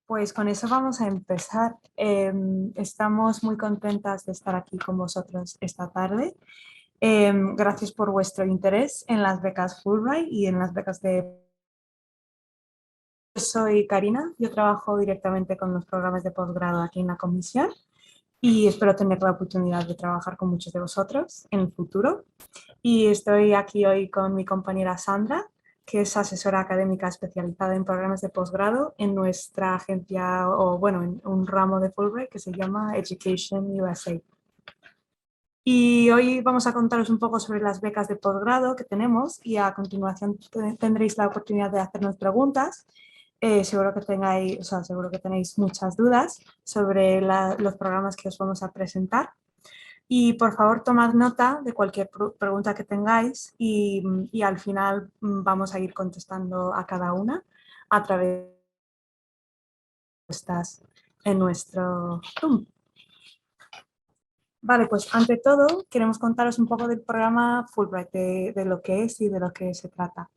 Pues con eso vamos a empezar. Estamos muy contentas de estar aquí con vosotros esta tarde. Gracias por vuestro interés en las becas Fulbright y en las becas de... Soy Karina, yo trabajo directamente con los programas de posgrado aquí en la comisión y espero tener la oportunidad de trabajar con muchos de vosotros en el futuro. Y estoy aquí hoy con mi compañera Sandra, que es asesora académica especializada en programas de posgrado en nuestra agencia, o bueno, en un ramo de Fulbright que se llama Education USA. Y hoy vamos a contaros un poco sobre las becas de posgrado que tenemos y a continuación tendréis la oportunidad de hacernos preguntas. Seguro que seguro que tenéis muchas dudas sobre los programas que os vamos a presentar. Y por favor, tomad nota de cualquier pregunta que tengáis y al final vamos a ir contestando a cada una a través de estas en nuestro Zoom. Vale, pues ante todo queremos contaros un poco del programa Fulbright, de lo que es y de lo que se trata.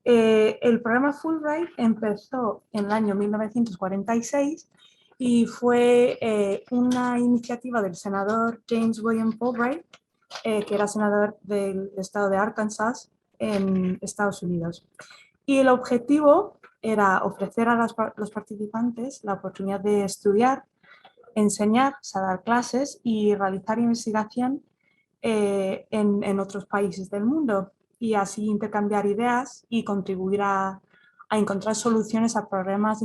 El programa Fulbright empezó en el año 1946 y fue una iniciativa del senador James William Fulbright, que era senador del estado de Arkansas en Estados Unidos. Y el objetivo era ofrecer a los participantes la oportunidad de estudiar, enseñar, o sea, dar clases y realizar investigación en otros países del mundo y así intercambiar ideas y contribuir a encontrar soluciones a problemas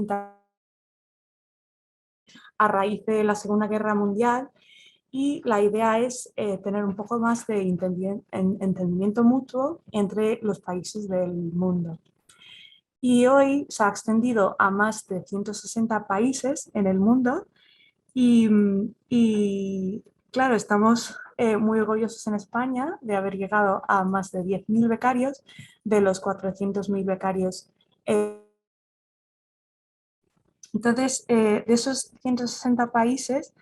a raíz de la Segunda Guerra Mundial. Y la idea es tener un poco más de entendimiento mutuo entre los países del mundo. Y hoy se ha extendido a más de 160 países en el mundo y claro, estamos muy orgullosos en España de haber llegado a más de 10.000 becarios de los 400.000 becarios. Entonces, de esos 160 países,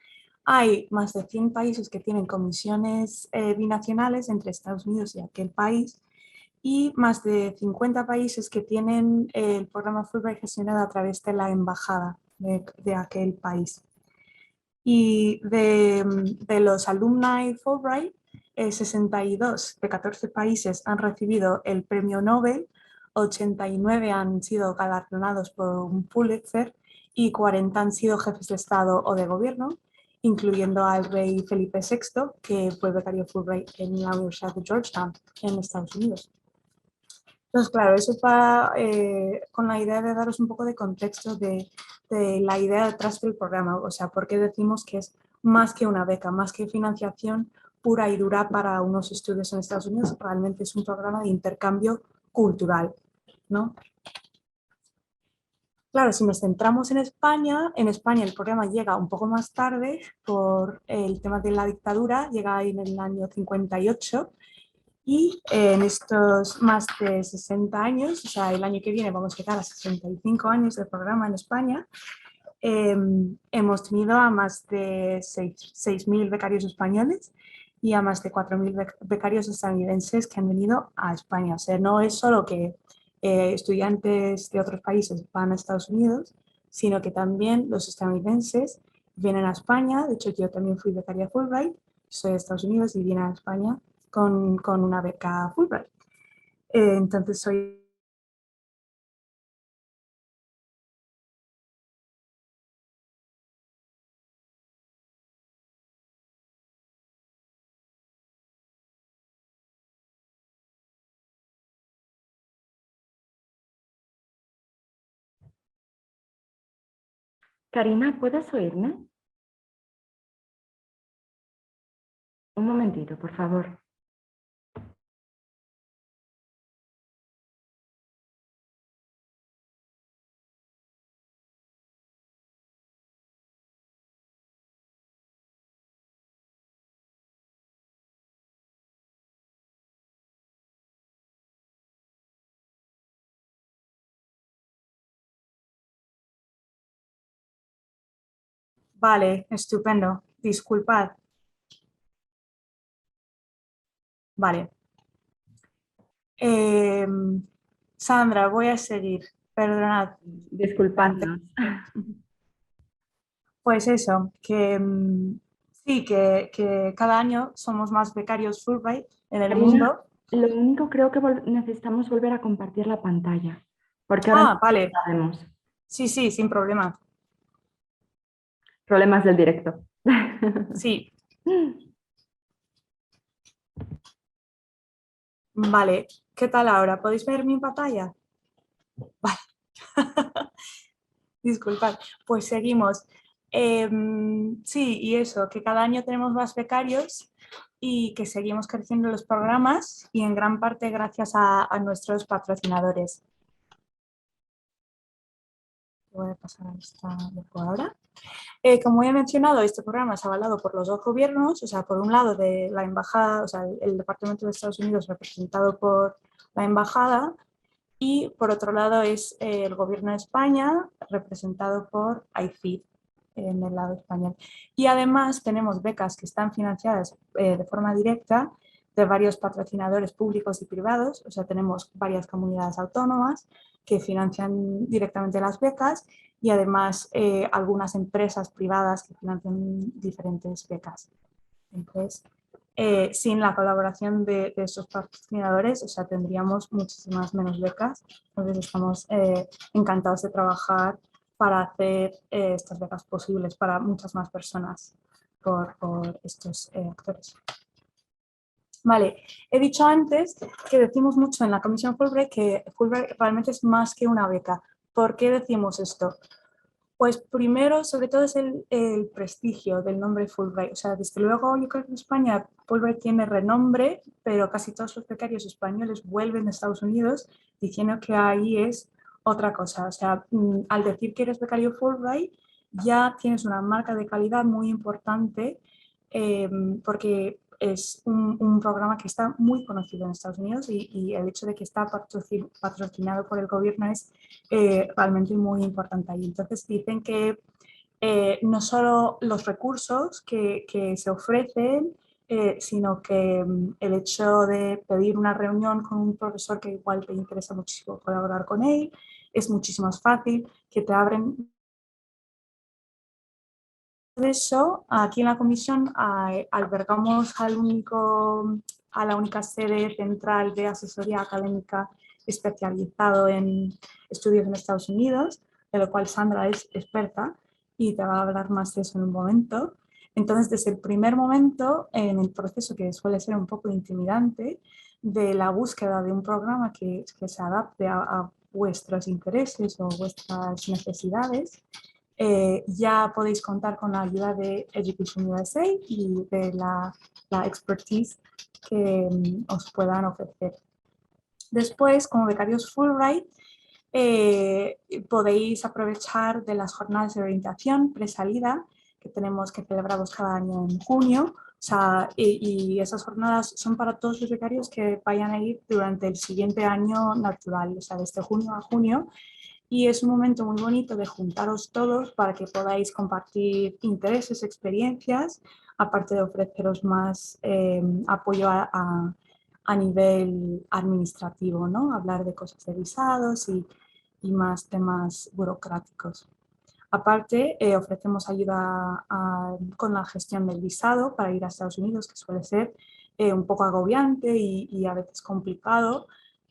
hay más de 100 países que tienen comisiones binacionales entre Estados Unidos y aquel país y más de 50 países que tienen el programa Fulbright gestionado a través de la embajada de aquel país. Y de los alumni Fulbright, 62 de 14 países han recibido el premio Nobel, 89 han sido galardonados por un Pulitzer y 40 han sido jefes de Estado o de gobierno, incluyendo al rey Felipe VI, que fue becario Fulbright en la Universidad de Georgetown, en Estados Unidos. Entonces, claro, eso va con la idea de daros un poco de contexto de la idea detrás del programa, o sea, por qué decimos que es más que una beca, más que financiación pura y dura para unos estudios en Estados Unidos, realmente es un programa de intercambio cultural, ¿no? Claro, si nos centramos en España el programa llega un poco más tarde por el tema de la dictadura, llega en el año 58 y en estos más de 60 años, o sea, el año que viene vamos a llegar a 65 años del programa en España, hemos tenido a más de 6.000 becarios españoles y a más de 4.000 becarios estadounidenses que han venido a España. O sea, no es solo que estudiantes de otros países van a Estados Unidos, sino que también los estadounidenses vienen a España. De hecho, yo también fui becaria Fulbright, soy de Estados Unidos y vine a España con una beca Fulbright. Entonces soy... Karina, ¿puedes oírme? Un momentito, por favor. Vale, estupendo. Disculpad. Vale. Sandra, voy a seguir. Perdonad. Disculpadnos. Pues eso, que sí, que cada año somos más becarios Fulbright en el Karina, mundo. lo único creo que necesitamos volver a compartir la pantalla, porque ahora no Ah, vale, sabemos. sí, sí, sin problema. Problemas del directo. Sí, vale. ¿Qué tal ahora? ¿Podéis ver mi pantalla? Vale. Disculpad. Pues seguimos. Sí, y eso, que cada año tenemos más becarios y que seguimos creciendo los programas y en gran parte gracias a nuestros patrocinadores. Voy a pasar a esta ahora. Como he mencionado, este programa es avalado por los dos gobiernos, o sea, por un lado de la embajada, o sea, el Departamento de Estados Unidos representado por la embajada, y por otro lado es el gobierno de España representado por AIFID en el lado español. Y además tenemos becas que están financiadas de forma directa de varios patrocinadores públicos y privados, o sea, tenemos varias comunidades autónomas que financian directamente las becas y además algunas empresas privadas que financian diferentes becas. Entonces, sin la colaboración de estos patrocinadores, o sea, tendríamos muchísimas menos becas. Entonces, estamos encantados de trabajar para hacer estas becas posibles para muchas más personas por estos actores. Vale, he dicho antes que decimos mucho en la Comisión Fulbright que Fulbright realmente es más que una beca. ¿Por qué decimos esto? Pues primero, sobre todo, es el prestigio del nombre Fulbright. O sea, desde luego, yo creo que en España Fulbright tiene renombre, pero casi todos los becarios españoles vuelven de Estados Unidos diciendo que ahí es otra cosa. O sea, al decir que eres becario Fulbright, ya tienes una marca de calidad muy importante eh, porque es un programa que está muy conocido en Estados Unidos y el hecho de que está patrocinado por el gobierno es realmente muy importante ahí. Entonces dicen que no solo los recursos que se ofrecen, sino que el hecho de pedir una reunión con un profesor que igual te interesa muchísimo colaborar con él, es muchísimo más fácil, que te abren. De eso, aquí en la comisión albergamos a la única sede central de asesoría académica especializado en estudios en Estados Unidos, de lo cual Sandra es experta y te va a hablar más de eso en un momento. Entonces, desde el primer momento, en el proceso que suele ser un poco intimidante, de la búsqueda de un programa que se adapte a vuestros intereses o vuestras necesidades, ya podéis contar con la ayuda de Education USA y de la expertise que os puedan ofrecer. Después, como becarios Fulbright, podéis aprovechar de las jornadas de orientación presalida que tenemos que celebramos cada año en junio. O sea, y esas jornadas son para todos los becarios que vayan a ir durante el siguiente año natural, o sea, desde junio a junio, y es un momento muy bonito de juntaros todos para que podáis compartir intereses, experiencias, aparte de ofreceros más apoyo a nivel administrativo, ¿no? Hablar de cosas de visados y más temas burocráticos. Aparte, ofrecemos ayuda con la gestión del visado para ir a Estados Unidos, que suele ser un poco agobiante y a veces complicado.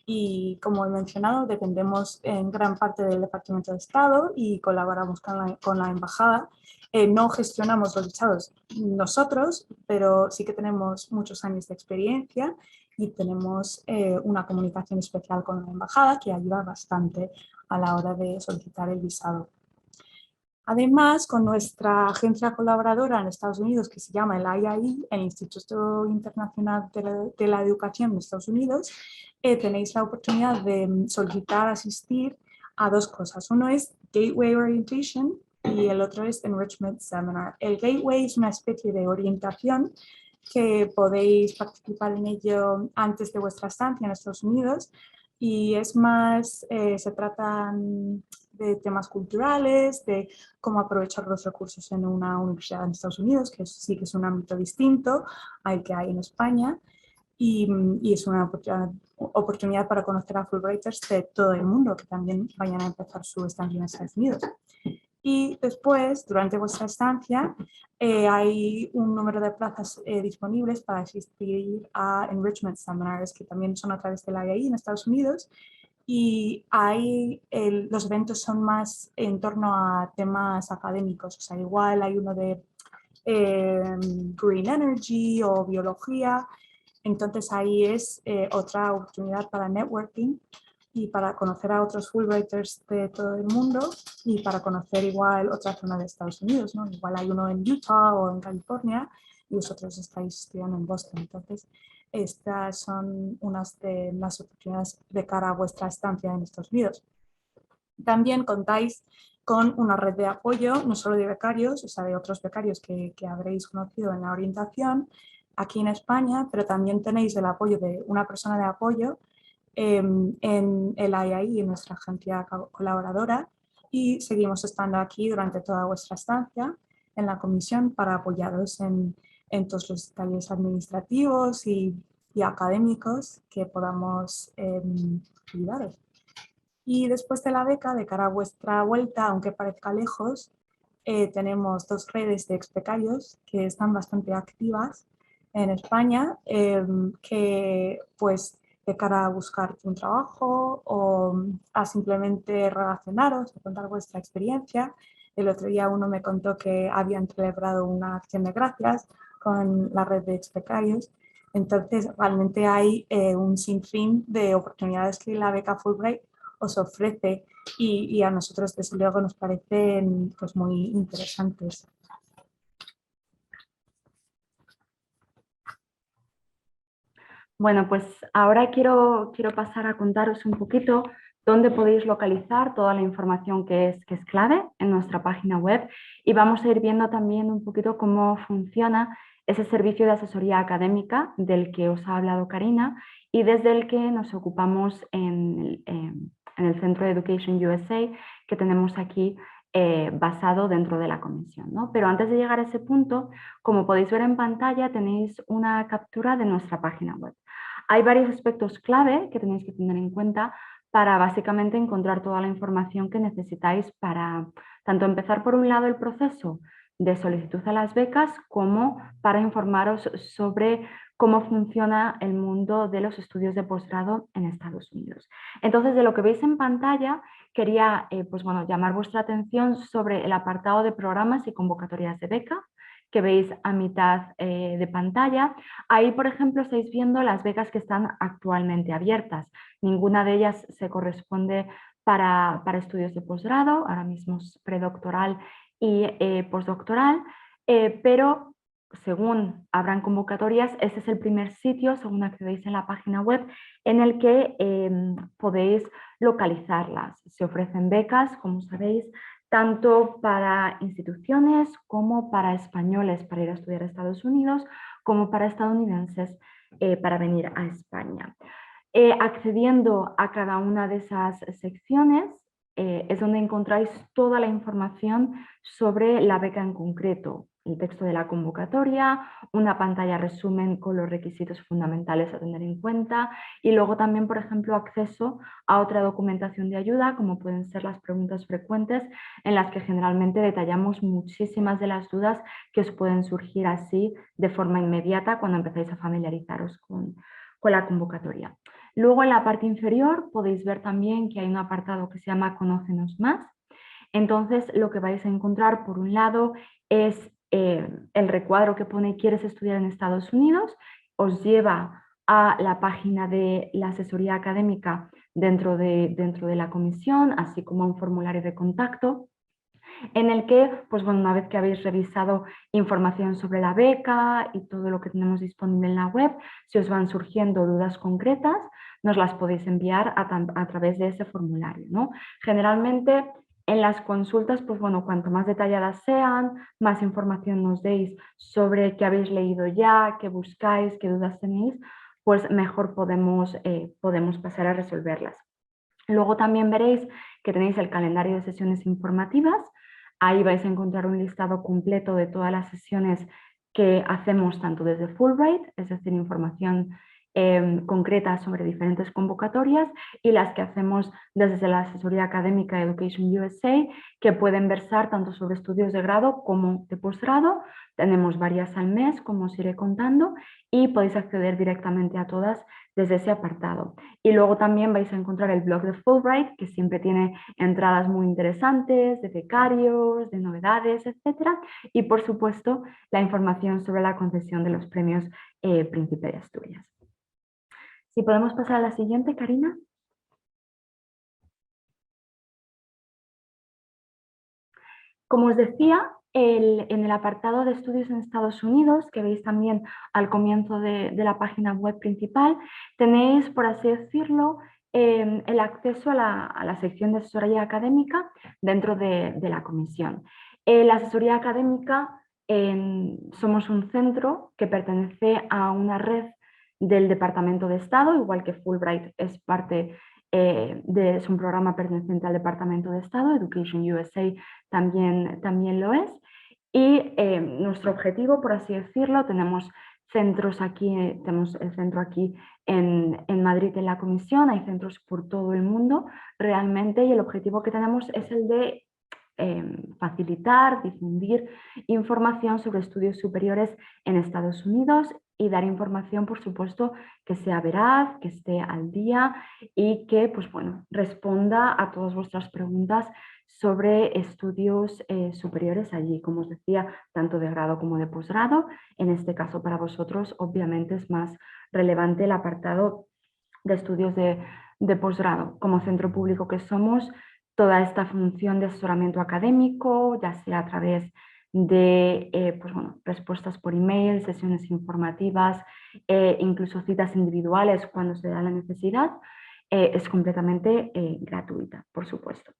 Y como he mencionado, dependemos en gran parte del Departamento de Estado y colaboramos con la embajada. No gestionamos los visados nosotros, pero sí que tenemos muchos años de experiencia y tenemos una comunicación especial con la embajada que ayuda bastante a la hora de solicitar el visado. Además, con nuestra agencia colaboradora en Estados Unidos, que se llama el IIE, el Instituto Internacional de la Educación de Estados Unidos, tenéis la oportunidad de solicitar asistir a dos cosas. Uno es Gateway Orientation y el otro es Enrichment Seminar. El Gateway es una especie de orientación que podéis participar en ello antes de vuestra estancia en Estados Unidos y es más, se tratan de temas culturales, de cómo aprovechar los recursos en una universidad en Estados Unidos, que sí que es un ámbito distinto al que hay en España, y es una oportunidad para conocer a Fulbrighters de todo el mundo que también vayan a empezar su estancia en Estados Unidos. Y después, durante vuestra estancia, hay un número de plazas disponibles para asistir a Enrichment Seminars, que también son a través del IAI en Estados Unidos. Y ahí los eventos son más en torno a temas académicos. O sea, igual hay uno de Green Energy o biología. Entonces ahí es otra oportunidad para networking y para conocer a otros Fulbrighters de todo el mundo y para conocer igual otra zona de Estados Unidos, ¿no? Igual hay uno en Utah o en California y vosotros estáis estudiando en Boston. Entonces, estas son unas de las oportunidades de cara a vuestra estancia en Estados Unidos. También contáis con una red de apoyo, no solo de becarios, o sea, de otros becarios que habréis conocido en la orientación aquí en España, pero también tenéis el apoyo de una persona de apoyo en el IAI, en nuestra agencia colaboradora, y seguimos estando aquí durante toda vuestra estancia en la comisión para apoyaros en todos los detalles administrativos y académicos que podamos ayudaros. Y después de la beca, de cara a vuestra vuelta, aunque parezca lejos, tenemos 2 redes de expecarios que están bastante activas en España, que pues de cara a buscar un trabajo o a simplemente relacionaros, a contar vuestra experiencia. El otro día uno me contó que habían celebrado una acción de gracias con la red de expecarios. Entonces, realmente hay un sinfín de oportunidades que la beca Fulbright os ofrece y a nosotros desde luego nos parecen pues, muy interesantes. Bueno, pues ahora quiero pasar a contaros un poquito dónde podéis localizar toda la información que es clave en nuestra página web y vamos a ir viendo también un poquito cómo funciona ese servicio de asesoría académica del que os ha hablado Karina y desde el que nos ocupamos en el Centro de Education USA que tenemos aquí basado dentro de la comisión, ¿no? Pero antes de llegar a ese punto, como podéis ver en pantalla, tenéis una captura de nuestra página web. Hay varios aspectos clave que tenéis que tener en cuenta para básicamente encontrar toda la información que necesitáis para tanto empezar por un lado el proceso de solicitud a las becas como para informaros sobre cómo funciona el mundo de los estudios de posgrado en Estados Unidos. Entonces, de lo que veis en pantalla, quería pues bueno, llamar vuestra atención sobre el apartado de programas y convocatorias de beca que veis a mitad de pantalla. Ahí, por ejemplo, estáis viendo las becas que están actualmente abiertas. Ninguna de ellas se corresponde para estudios de posgrado, ahora mismo es predoctoral y postdoctoral, pero según abran convocatorias, ese es el primer sitio, según accedéis en la página web, en el que podéis localizarlas. Se ofrecen becas, como sabéis, tanto para instituciones como para españoles para ir a estudiar a Estados Unidos, como para estadounidenses para venir a España. Accediendo a cada una de esas secciones es donde encontráis toda la información sobre la beca en concreto, el texto de la convocatoria, una pantalla resumen con los requisitos fundamentales a tener en cuenta y luego también, por ejemplo, acceso a otra documentación de ayuda, como pueden ser las preguntas frecuentes, en las que generalmente detallamos muchísimas de las dudas que os pueden surgir así de forma inmediata cuando empezáis a familiarizaros con la convocatoria. Luego en la parte inferior podéis ver también que hay un apartado que se llama Conócenos más. Entonces lo que vais a encontrar por un lado es el recuadro que pone ¿quieres estudiar en Estados Unidos? Os lleva a la página de la asesoría académica dentro de la comisión, así como a un formulario de contacto en el que, pues bueno, una vez que habéis revisado información sobre la beca y todo lo que tenemos disponible en la web, si os van surgiendo dudas concretas, nos las podéis enviar a través de ese formulario, ¿no? Generalmente en las consultas, pues bueno, cuanto más detalladas sean, más información nos deis sobre qué habéis leído ya, qué buscáis, qué dudas tenéis, pues mejor podemos pasar a resolverlas. Luego también veréis que tenéis el calendario de sesiones informativas. Ahí vais a encontrar un listado completo de todas las sesiones que hacemos tanto desde Fulbright, es decir, información concretas sobre diferentes convocatorias y las que hacemos desde la asesoría académica Education USA, que pueden versar tanto sobre estudios de grado como de posgrado. Tenemos varias al mes, como os iré contando, y podéis acceder directamente a todas desde ese apartado. Y luego también vais a encontrar el blog de Fulbright, que siempre tiene entradas muy interesantes de becarios, de novedades, etcétera. Y por supuesto, la información sobre la concesión de los premios Príncipe de Asturias. Si podemos pasar a la siguiente, Karina. Como os decía, en el apartado de estudios en Estados Unidos, que veis también al comienzo de la página web principal, tenéis, por así decirlo, el acceso a la sección de asesoría académica dentro de la comisión. La asesoría académica somos un centro que pertenece a una red del Departamento de Estado, igual que Fulbright es parte es un programa perteneciente al Departamento de Estado. Education USA también lo es. Y nuestro objetivo, por así decirlo, tenemos centros aquí, tenemos el centro aquí en Madrid en la comisión, hay centros por todo el mundo realmente, y el objetivo que tenemos es el de facilitar, difundir información sobre estudios superiores en Estados Unidos y dar información, por supuesto, que sea veraz, que esté al día y que, pues bueno, responda a todas vuestras preguntas sobre estudios superiores allí, como os decía, tanto de grado como de posgrado. En este caso, para vosotros, obviamente es más relevante el apartado de estudios de posgrado. Como centro público que somos, toda esta función de asesoramiento académico, ya sea a través de pues bueno, respuestas por email, sesiones informativas, incluso citas individuales cuando se da la necesidad, es completamente gratuita, por supuesto.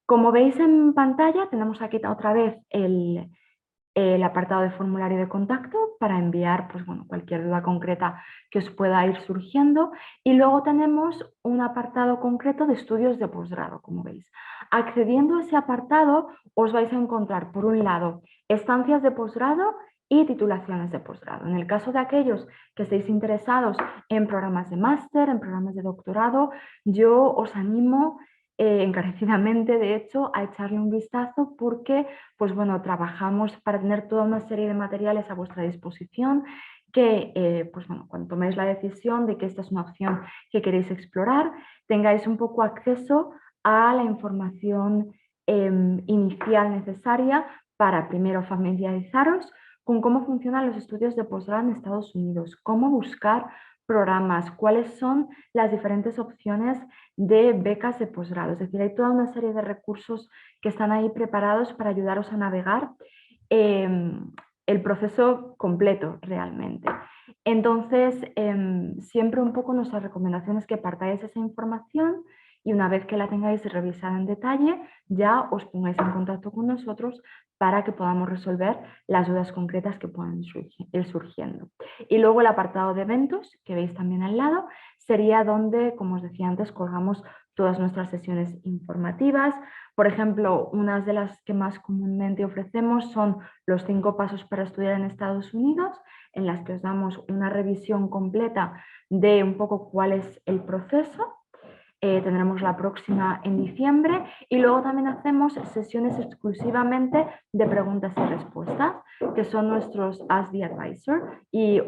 Como veis en pantalla, tenemos aquí otra vez el apartado de formulario de contacto para enviar pues, bueno, cualquier duda concreta que os pueda ir surgiendo, y luego tenemos un apartado concreto de estudios de posgrado, como veis. Accediendo a ese apartado os vais a encontrar, por un lado, estancias de posgrado y titulaciones de posgrado. En el caso de aquellos que estéis interesados en programas de máster, en programas de doctorado, yo os animo encarecidamente, de hecho, a echarle un vistazo porque, pues bueno, trabajamos para tener toda una serie de materiales a vuestra disposición que, pues bueno, cuando toméis la decisión de que esta es una opción que queréis explorar, tengáis un poco acceso a la información inicial necesaria para primero familiarizaros con cómo funcionan los estudios de posgrado en Estados Unidos, cómo buscar programas, cuáles son las diferentes opciones de becas de posgrado. Es decir, hay toda una serie de recursos que están ahí preparados para ayudaros a navegar el proceso completo realmente. Entonces, siempre un poco nuestra recomendación es que partáis esa información y una vez que la tengáis revisada en detalle, ya os pongáis en contacto con nosotros para que podamos resolver las dudas concretas que puedan ir surgiendo. Y luego el apartado de eventos, que veis también al lado, sería donde, como os decía antes, colgamos todas nuestras sesiones informativas. Por ejemplo, unas de las que más comúnmente ofrecemos son los 5 pasos para estudiar en Estados Unidos, en las que os damos una revisión completa de un poco cuál es el proceso. Tendremos la próxima en diciembre, y luego también hacemos sesiones exclusivamente de preguntas y respuestas, que son nuestros Ask the Advisor, y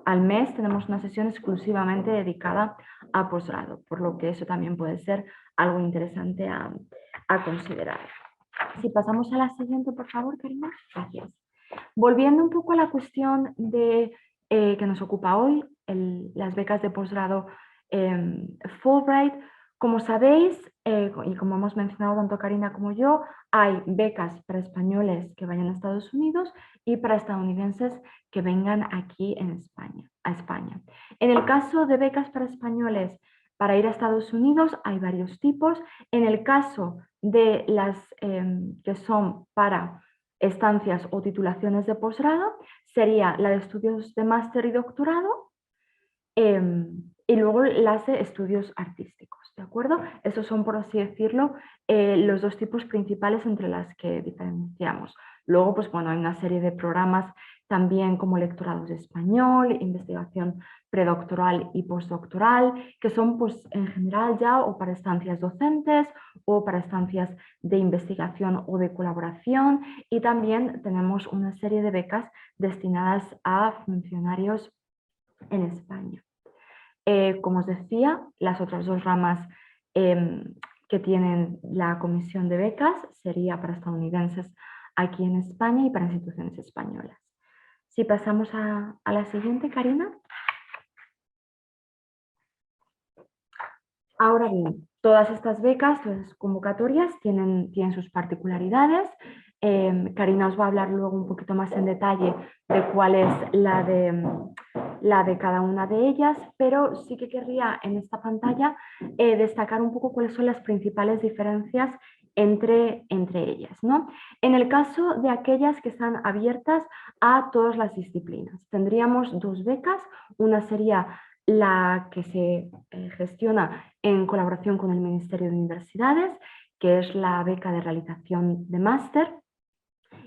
al mes tenemos una sesión exclusivamente dedicada a posgrado, por lo que eso también puede ser algo interesante a considerar. Si pasamos a la siguiente, por favor, Karina. Gracias. Volviendo un poco a la cuestión que nos ocupa hoy, las becas de posgrado Fulbright. Como sabéis, y como hemos mencionado tanto Karina como yo, hay becas para españoles que vayan a Estados Unidos y para estadounidenses que vengan aquí a España. En el caso de becas para españoles para ir a Estados Unidos hay varios tipos. En el caso de las que son para estancias o titulaciones de posgrado, sería la de estudios de máster y doctorado, y luego las de estudios artísticos. ¿de acuerdo? Esos son, por así decirlo, los dos tipos principales entre las que diferenciamos. Luego, pues bueno, hay una serie de programas también como lectorados de español, investigación predoctoral y postdoctoral, que son pues en general ya o para estancias docentes o para estancias de investigación o de colaboración, y también tenemos una serie de becas destinadas a funcionarios en España. Como os decía, las otras dos ramas que tienen la comisión de becas sería para estadounidenses aquí en España y para instituciones españolas. Si pasamos a la siguiente, Karina. Ahora bien, todas estas becas, todas las convocatorias tienen sus particularidades. Karina os va a hablar luego un poquito más en detalle de cuál es la de cada una de ellas, pero sí que querría en esta pantalla destacar un poco cuáles son las principales diferencias entre ellas, ¿no? En el caso de aquellas que están abiertas a todas las disciplinas, tendríamos dos becas. Una sería la que se gestiona en colaboración con el Ministerio de Universidades, que es la beca de realización de máster,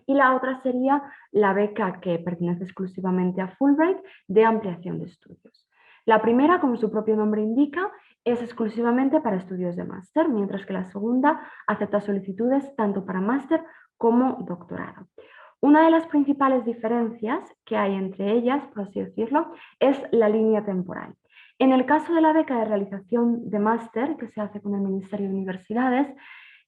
y la otra sería la beca que pertenece exclusivamente a Fulbright de ampliación de estudios. La primera, como su propio nombre indica, es exclusivamente para estudios de máster, mientras que la segunda acepta solicitudes tanto para máster como doctorado. Una de las principales diferencias que hay entre ellas, por así decirlo, es la línea temporal. En el caso de la beca de realización de máster, que se hace con el Ministerio de Universidades,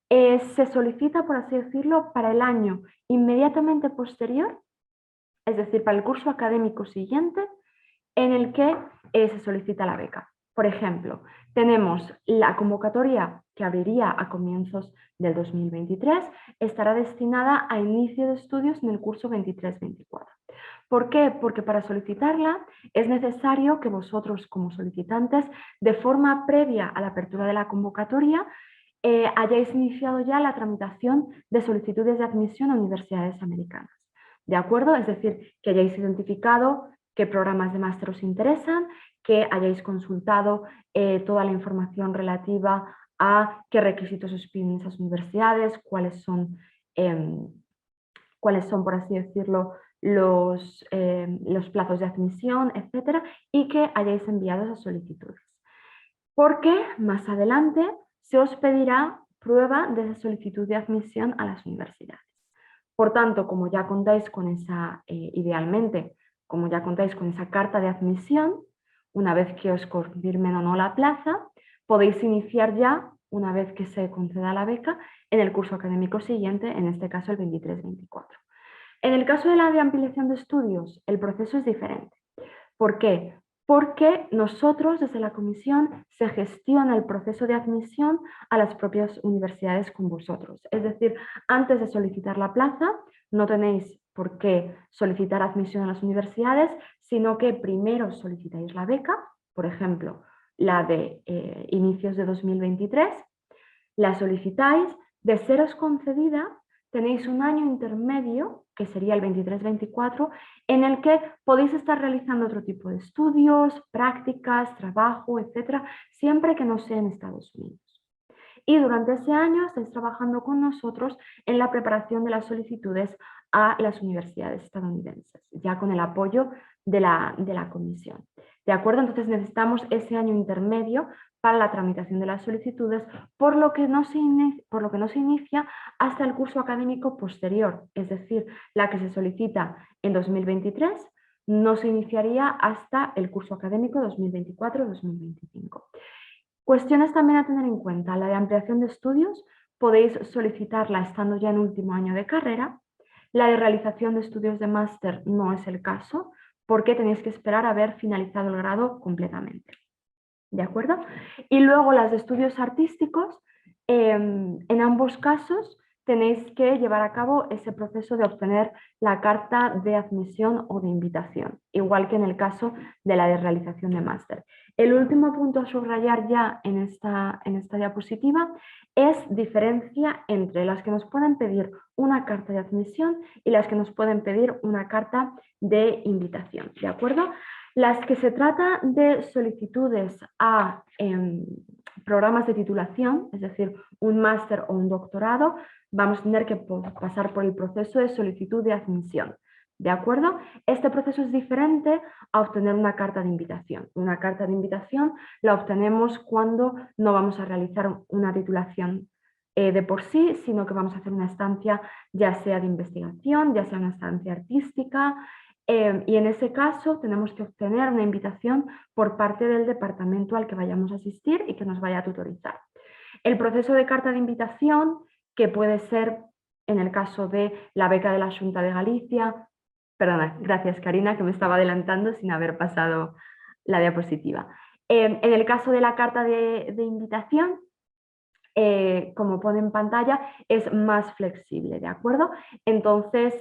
se solicita, por así decirlo, para el año inmediatamente posterior, es decir, para el curso académico siguiente en el que se solicita la beca. Por ejemplo, tenemos la convocatoria que abriría a comienzos del 2023, estará destinada a inicio de estudios en el curso 23-24. ¿Por qué? Porque para solicitarla es necesario que vosotros como solicitantes, de forma previa a la apertura de la convocatoria, hayáis iniciado ya la tramitación de solicitudes de admisión a universidades americanas. ¿De acuerdo? Es decir, que hayáis identificado qué programas de máster os interesan, que hayáis consultado toda la información relativa a qué requisitos os piden esas universidades, cuáles son, por así decirlo, los plazos de admisión, etcétera, y que hayáis enviado esas solicitudes. Porque más adelante se os pedirá prueba de esa solicitud de admisión a las universidades. Por tanto, como ya contáis con esa, idealmente, como ya contáis con esa carta de admisión, una vez que os confirmen o no la plaza, podéis iniciar ya, una vez que se conceda la beca, en el curso académico siguiente, en este caso el 23-24. En el caso de la de ampliación de estudios, el proceso es diferente. ¿Por qué? Porque nosotros desde la comisión se gestiona el proceso de admisión a las propias universidades con vosotros. Es decir, antes de solicitar la plaza no tenéis por qué solicitar admisión a las universidades, sino que primero solicitáis la beca, por ejemplo, la de inicios de 2023, la solicitáis, de seros concedida, tenéis un año intermedio, que sería el 23-24, en el que podéis estar realizando otro tipo de estudios, prácticas, trabajo, etcétera, siempre que no sea en Estados Unidos. Y durante ese año estáis trabajando con nosotros en la preparación de las solicitudes a las universidades estadounidenses, ya con el apoyo de la comisión. ¿De acuerdo? Entonces necesitamos ese año intermedio para la tramitación de las solicitudes, por lo que no se inicia hasta el curso académico posterior, es decir, la que se solicita en 2023 no se iniciaría hasta el curso académico 2024-2025. Cuestiones también a tener en cuenta: la de ampliación de estudios podéis solicitarla estando ya en último año de carrera. La de realización de estudios de máster no es el caso, porque tenéis que esperar a haber finalizado el grado completamente. ¿De acuerdo? Y luego las de estudios artísticos, en ambos casos tenéis que llevar a cabo ese proceso de obtener la carta de admisión o de invitación, igual que en el caso de la de realización de máster. El último punto a subrayar ya en esta diapositiva es diferencia entre las que nos pueden pedir una carta de admisión y las que nos pueden pedir una carta de invitación, ¿de acuerdo? Las que se trata de solicitudes programas de titulación, es decir, un máster o un doctorado, vamos a tener que pasar por el proceso de solicitud de admisión. ¿De acuerdo? Este proceso es diferente a obtener una carta de invitación. Una carta de invitación la obtenemos cuando no vamos a realizar una titulación de por sí, sino que vamos a hacer una estancia ya sea de investigación, ya sea una estancia artística, y en ese caso tenemos que obtener una invitación por parte del departamento al que vayamos a asistir y que nos vaya a tutorizar. El proceso de carta de invitación, que puede ser en el caso de la beca de la Xunta de Galicia, perdona, gracias Karina, que me estaba adelantando sin haber pasado la diapositiva. En el caso de la carta de invitación, como pone en pantalla, es más flexible, ¿de acuerdo? Entonces,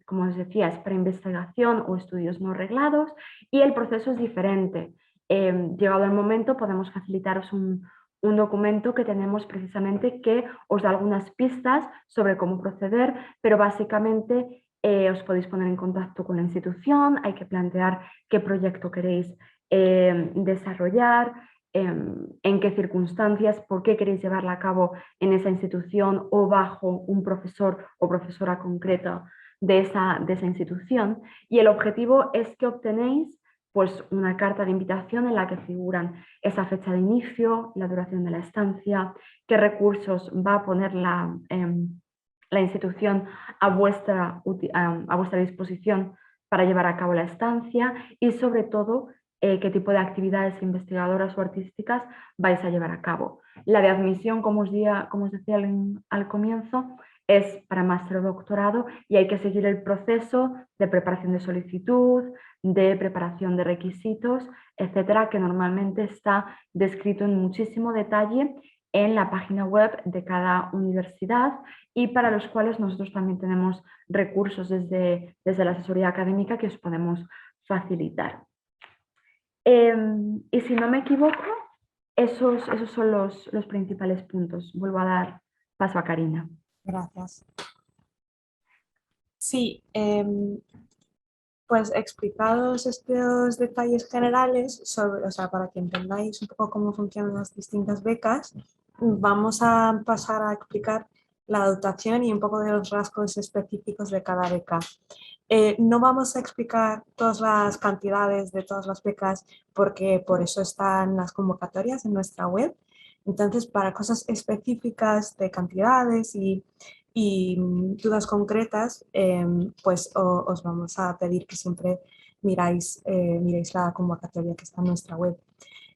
como os decía, es para investigación o estudios no reglados y el proceso es diferente. Llegado el momento, podemos facilitaros un documento que tenemos precisamente que os da algunas pistas sobre cómo proceder, pero básicamente os podéis poner en contacto con la institución, hay que plantear qué proyecto queréis desarrollar, en qué circunstancias, por qué queréis llevarla a cabo en esa institución o bajo un profesor o profesora concreta de esa institución. Y el objetivo es que obtenéis pues, una carta de invitación en la que figuran esa fecha de inicio, la duración de la estancia, qué recursos va a poner la institución a vuestra disposición para llevar a cabo la estancia y sobre todo qué tipo de actividades investigadoras o artísticas vais a llevar a cabo. La de admisión, como os decía al comienzo, es para máster o doctorado y hay que seguir el proceso de preparación de solicitud, de preparación de requisitos, etcétera, que normalmente está descrito en muchísimo detalle en la página web de cada universidad y para los cuales nosotros también tenemos recursos desde la asesoría académica que os podemos facilitar. Y si no me equivoco, esos son los principales puntos. Vuelvo a dar paso a Karina. Gracias. Sí, pues explicados estos detalles generales, sobre, o sea, para que entendáis un poco cómo funcionan las distintas becas, vamos a pasar a explicar la dotación y un poco de los rasgos específicos de cada beca. No vamos a explicar todas las cantidades de todas las becas porque por eso están las convocatorias en nuestra web. Entonces, para cosas específicas de cantidades y dudas concretas, pues os vamos a pedir que siempre miréis la convocatoria que está en nuestra web.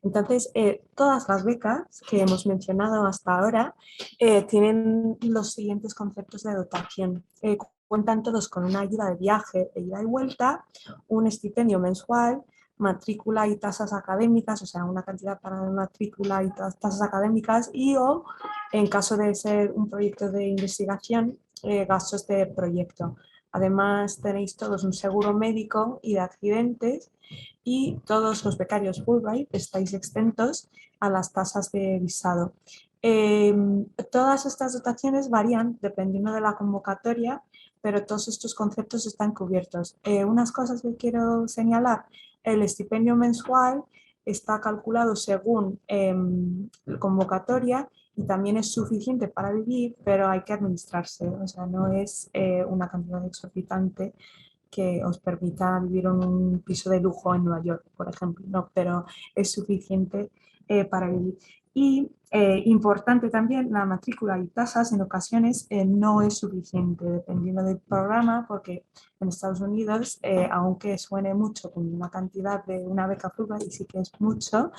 Entonces, todas las becas que hemos mencionado hasta ahora tienen los siguientes conceptos de dotación. Cuentan todos con una ayuda de viaje de ida y vuelta, un estipendio mensual, matrícula y tasas académicas, o sea, una cantidad para matrícula y tasas académicas y o, en caso de ser un proyecto de investigación, gastos de proyecto. Además, tenéis todos un seguro médico y de accidentes y todos los becarios Fulbright estáis exentos a las tasas de visado. Todas estas dotaciones varían dependiendo de la convocatoria, pero todos estos conceptos están cubiertos. Unas cosas que quiero señalar: el estipendio mensual está calculado según la convocatoria y también es suficiente para vivir, pero hay que administrarse, o sea, no es una cantidad exorbitante que os permita vivir en un piso de lujo en Nueva York, por ejemplo, no, pero es suficiente para vivir. Y importante también, la matrícula y tasas en ocasiones no es suficiente, dependiendo del programa, porque en Estados Unidos, aunque suene mucho como una cantidad de una beca Fulbright, y sí que es mucho,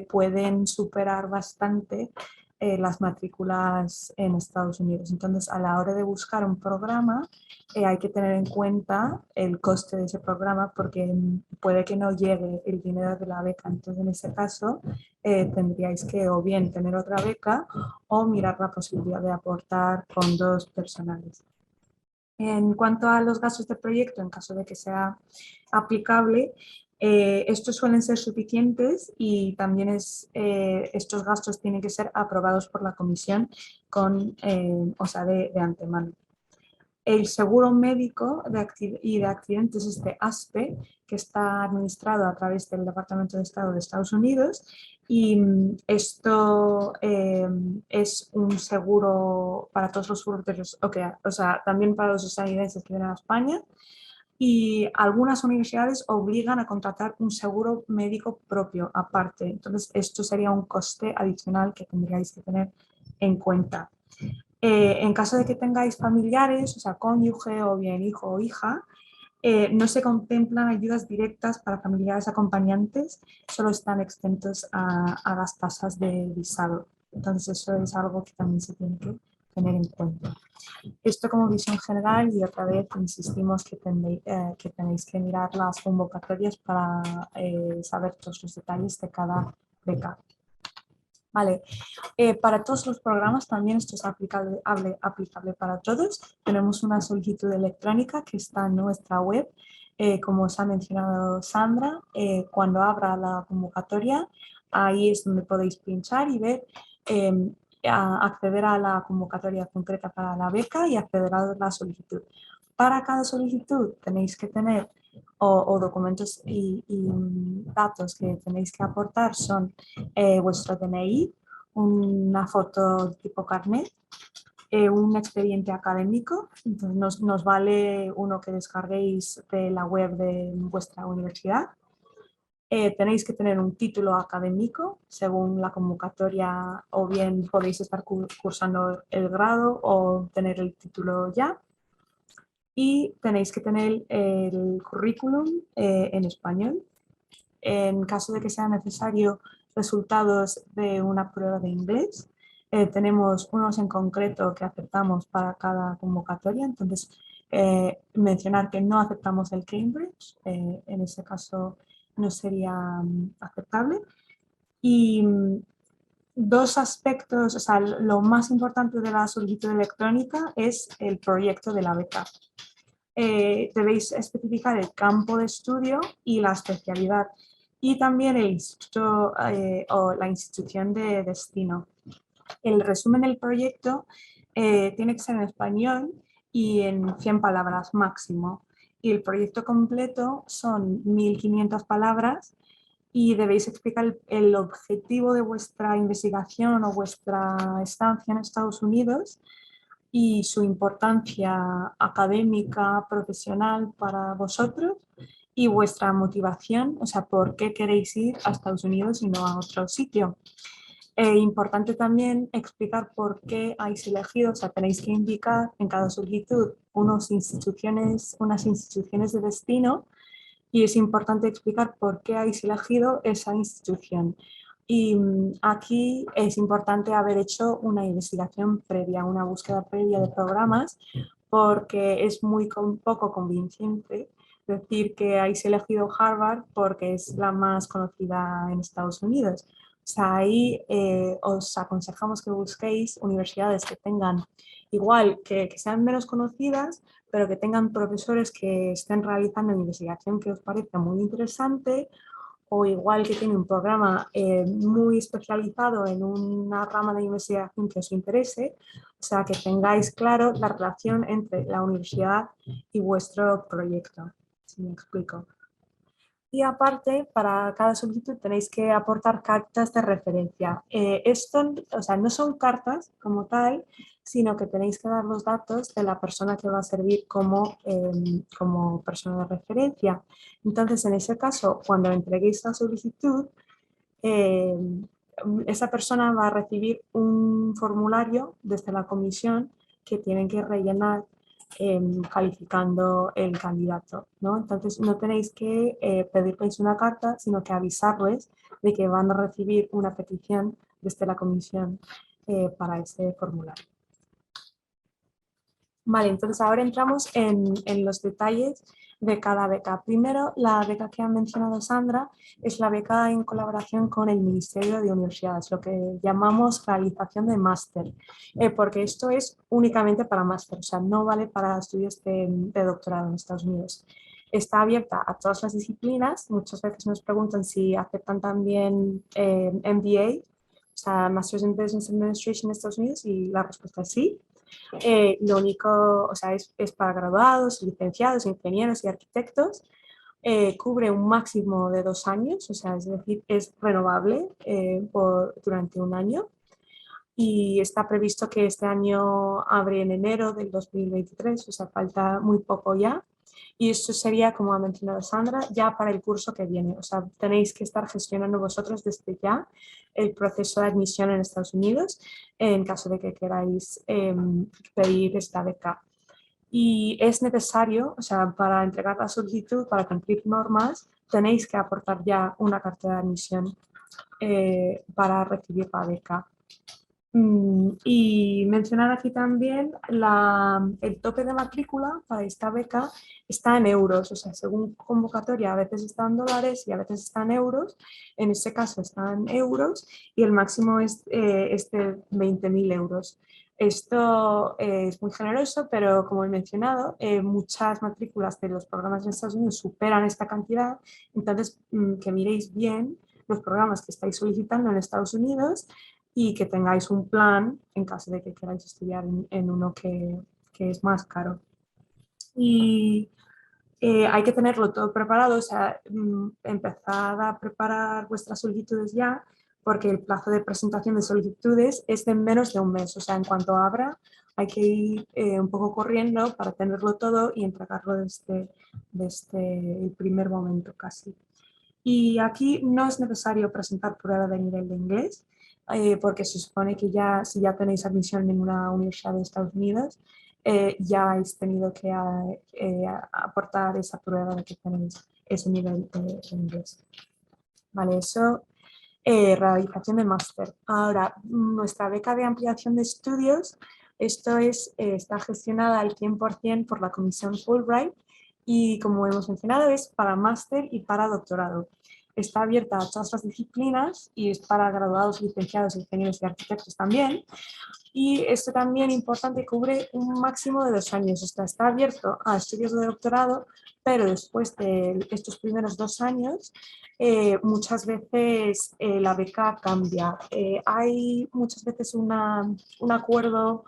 pueden superar bastante las matrículas en Estados Unidos. Entonces, a la hora de buscar un programa, hay que tener en cuenta el coste de ese programa porque puede que no llegue el dinero de la beca. Entonces, en ese caso, tendríais que o bien tener otra beca o mirar la posibilidad de aportar fondos personales. En cuanto a los gastos de proyecto, en caso de que sea aplicable, estos suelen ser suficientes y también estos gastos tienen que ser aprobados por la comisión de antemano. El seguro médico y de accidentes es de ASPE, que está administrado a través del Departamento de Estado de Estados Unidos, y esto es un seguro para todos los europeos, o sea, también para los estadounidenses que vienen a España, y algunas universidades obligan a contratar un seguro médico propio aparte. Entonces, esto sería un coste adicional que tendríais que tener en cuenta. En caso de que tengáis familiares, o sea, cónyuge o bien hijo o hija, no se contemplan ayudas directas para familiares acompañantes, solo están exentos a las tasas de visado. Entonces, eso es algo que también se tiene que tener en cuenta. Esto como visión general, y otra vez insistimos que tenéis que mirar las convocatorias para saber todos los detalles de cada beca. Vale, para todos los programas también esto es aplicable para todos. Tenemos una solicitud electrónica que está en nuestra web. Como os ha mencionado Sandra, cuando abra la convocatoria, ahí es donde podéis pinchar y ver, acceder a la convocatoria concreta para la beca y acceder a la solicitud. Para cada solicitud tenéis que tener o documentos y datos que tenéis que aportar son vuestro DNI, una foto tipo carnet, un expediente académico. Entonces nos vale uno que descarguéis de la web de vuestra universidad. Tenéis que tener un título académico según la convocatoria, o bien podéis estar cursando el grado o tener el título ya. Y tenéis que tener el currículum en español. En caso de que sea necesario resultados de una prueba de inglés, tenemos unos en concreto que aceptamos para cada convocatoria. Entonces, mencionar que no aceptamos el Cambridge, en ese caso no sería aceptable. Y dos aspectos, o sea, lo más importante de la solicitud electrónica es el proyecto de la beca. Debéis especificar el campo de estudio y la especialidad, y también el instituto o la institución de destino. El resumen del proyecto tiene que ser en español y en 100 palabras máximo. Y el proyecto completo son 1500 palabras, y debéis explicar el objetivo de vuestra investigación o vuestra estancia en Estados Unidos y su importancia académica, profesional para vosotros, y vuestra motivación, o sea, por qué queréis ir a Estados Unidos y no a otro sitio. Importante también explicar por qué habéis elegido, o sea, tenéis que indicar en cada solicitud unas instituciones de destino, y es importante explicar por qué habéis elegido esa institución. Y aquí es importante haber hecho una investigación previa, una búsqueda previa de programas, porque es muy poco convincente decir que habéis elegido Harvard porque es la más conocida en Estados Unidos. O sea, ahí os aconsejamos que busquéis universidades que tengan, igual que sean menos conocidas, pero que tengan profesores que estén realizando investigación que os parezca muy interesante, o igual que tiene un programa muy especializado en una rama de investigación que os interese. O sea, que tengáis claro la relación entre la universidad y vuestro proyecto, si me explico. Y aparte, para cada solicitud tenéis que aportar cartas de referencia. Esto, o sea, no son cartas como tal, sino que tenéis que dar los datos de la persona que va a servir como persona de referencia. Entonces, en ese caso, cuando entreguéis la solicitud, eh, esa persona va a recibir un formulario desde la comisión que tienen que rellenar calificando el candidato, ¿no? Entonces no tenéis que pedirles una carta, sino que avisarles de que van a recibir una petición desde la comisión para ese formulario. Vale, entonces ahora entramos en los detalles de cada beca. Primero, la beca que ha mencionado Sandra es la beca en colaboración con el Ministerio de Universidades, lo que llamamos realización de máster, porque esto es únicamente para máster, o sea, no vale para estudios de doctorado en Estados Unidos. Está abierta a todas las disciplinas. Muchas veces nos preguntan si aceptan también MBA, o sea, Masters in Business Administration en Estados Unidos, y la respuesta es sí. Lo único, o sea, es para graduados, licenciados, ingenieros y arquitectos. Cubre un máximo de 2 años, o sea, es decir, es renovable durante un año. Y está previsto que este año abre en enero del 2023, o sea, falta muy poco ya. Y esto sería, como ha mencionado Sandra, ya para el curso que viene. O sea, tenéis que estar gestionando vosotros desde ya el proceso de admisión en Estados Unidos en caso de que queráis pedir esta beca. Y es necesario, o sea, para entregar la solicitud, para cumplir normas, tenéis que aportar ya una carta de admisión para recibir la beca. Y mencionar aquí también el tope de matrícula para esta beca está en euros, o sea, según convocatoria a veces está en dólares y a veces está en euros, en este caso está en euros y el máximo es de 20.000 euros. Esto es muy generoso, pero como he mencionado, muchas matrículas de los programas en Estados Unidos superan esta cantidad, entonces que miréis bien los programas que estáis solicitando en Estados Unidos y que tengáis un plan en caso de que queráis estudiar en uno que es más caro. Y hay que tenerlo todo preparado, o sea, empezad a preparar vuestras solicitudes ya, porque el plazo de presentación de solicitudes es de menos de un mes, o sea, en cuanto abra hay que ir un poco corriendo para tenerlo todo y entregarlo desde el primer momento casi. Y aquí no es necesario presentar prueba de nivel de inglés, porque se supone que ya, si ya tenéis admisión en una universidad de Estados Unidos, ya habéis tenido que aportar esa prueba de que tenéis ese nivel de inglés. Vale, eso, realización de máster. Ahora, nuestra beca de ampliación de estudios, esto está gestionada al 100% por la Comisión Fulbright y, como hemos mencionado, es para máster y para doctorado. Está abierta a todas las disciplinas y es para graduados, licenciados, ingenieros y arquitectos también. Y esto también importante, cubre un máximo de 2 años. Está abierto a estudios de doctorado, pero después de estos primeros 2 años, muchas veces la beca cambia. Hay muchas veces un acuerdo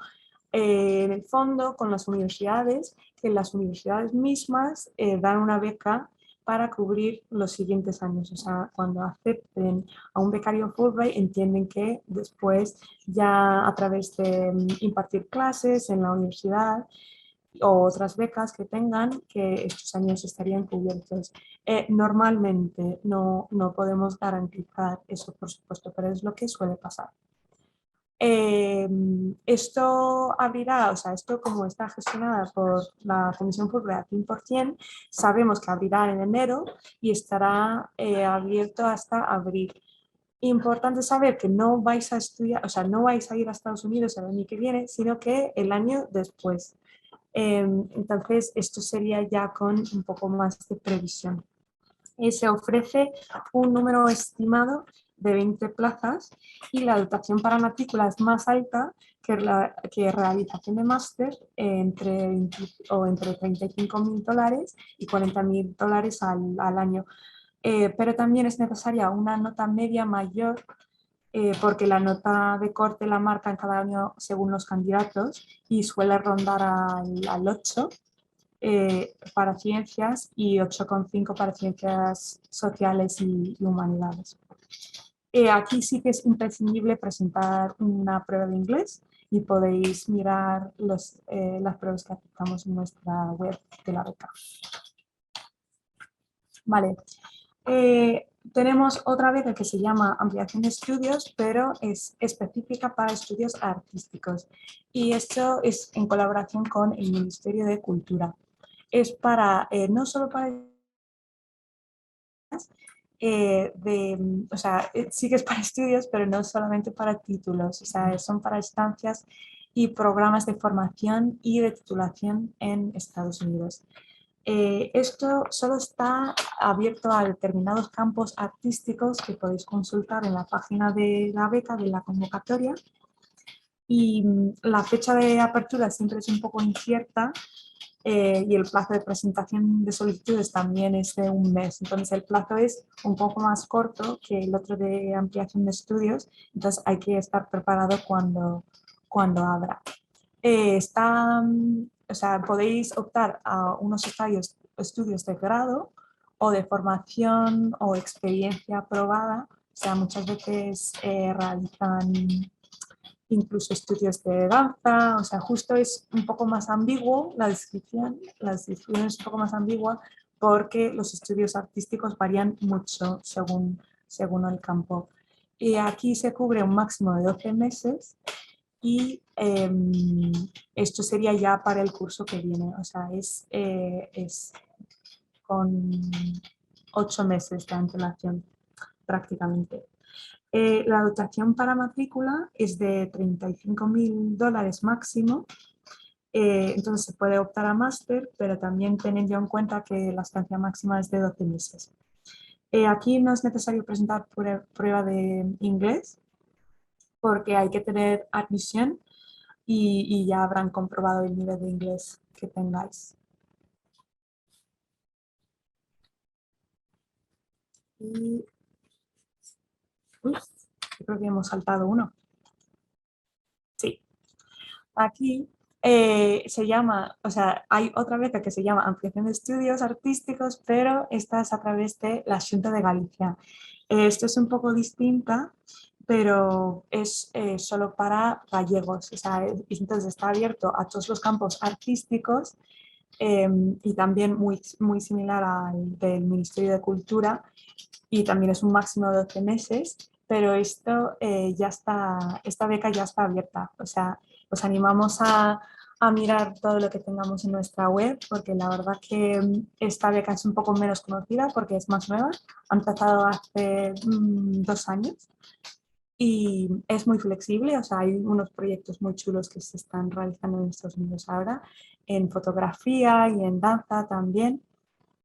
en el fondo con las universidades, que las universidades mismas dan una beca para cubrir los siguientes años. O sea, cuando acepten a un becario Fulbright, entienden que después ya a través de impartir clases en la universidad o otras becas que tengan, que estos años estarían cubiertos. Normalmente no podemos garantizar eso, por supuesto, pero es lo que suele pasar. Esto abrirá, o sea, esto como está gestionada por la Comisión Fulbright 100%, sabemos que abrirá en enero y estará abierto hasta abril. Importante saber que no vais a estudiar, o sea, no vais a ir a Estados Unidos el año que viene, sino que el año después. Entonces, esto sería ya con un poco más de previsión. Se ofrece un número estimado de 20 plazas y la dotación para matrícula es más alta que realización de máster entre $35.000 y $40.000 al año. Pero también es necesaria una nota media mayor porque la nota de corte la marcan cada año según los candidatos y suele rondar al 8 para ciencias y 8,5 para ciencias sociales y humanidades. Aquí sí que es imprescindible presentar una prueba de inglés y podéis mirar las pruebas que aceptamos en nuestra web de la beca. Vale. Tenemos otra beca que se llama ampliación de estudios, pero es específica para estudios artísticos y esto es en colaboración con el Ministerio de Cultura. Es para, no solo para o sea, sí que es para estudios, pero no solamente para títulos, o sea, son para estancias y programas de formación y de titulación en Estados Unidos. Esto solo está abierto a determinados campos artísticos que podéis consultar en la página de la beca, de la convocatoria, y la fecha de apertura siempre es un poco incierta, y el plazo de presentación de solicitudes también es de un mes. Entonces el plazo es un poco más corto que el otro de ampliación de estudios, entonces hay que estar preparado cuando abra. o sea, podéis optar a unos estudios de grado o de formación o experiencia aprobada. O sea, muchas veces realizan incluso estudios de danza, o sea, justo es un poco más ambiguo la descripción es un poco más ambigua porque los estudios artísticos varían mucho según el campo. Y aquí se cubre un máximo de 12 meses y esto sería ya para el curso que viene, o sea, es con 8 meses de antelación prácticamente. La dotación para matrícula es de $35.000 máximo, entonces se puede optar a máster, pero también teniendo en cuenta que la estancia máxima es de 12 meses. Aquí no es necesario presentar prueba de inglés porque hay que tener admisión y ya habrán comprobado el nivel de inglés que tengáis. Y, uy, creo que hemos saltado uno. Sí, aquí se llama, o sea, hay otra beca que se llama Ampliación de Estudios Artísticos, pero esta es a través de la Xunta de Galicia. Esto es un poco distinta, pero es solo para gallegos, o sea, entonces está abierto a todos los campos artísticos y también muy similar al del Ministerio de Cultura y también es un máximo de 12 meses, pero esto ya está, esta beca ya está abierta, o sea, os animamos a mirar todo lo que tengamos en nuestra web, porque la verdad que esta beca es un poco menos conocida porque es más nueva, ha empezado hace 2 años y es muy flexible, o sea, hay unos proyectos muy chulos que se están realizando en Estados Unidos ahora, en fotografía y en danza también.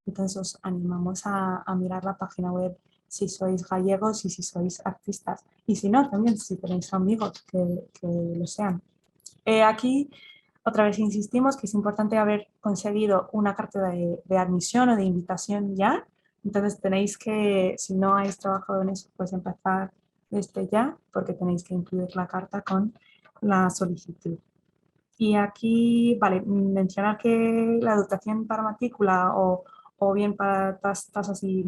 Entonces os animamos a mirar la página web si sois gallegos y si sois artistas. Y si no, también si tenéis amigos que lo sean. Aquí otra vez insistimos que es importante haber conseguido una carta de admisión o de invitación ya. Entonces tenéis que, si no habéis trabajado en eso, pues empezar desde ya, porque tenéis que incluir la carta con la solicitud. Y aquí, vale, mencionar que la dotación para matrícula o bien para tasas y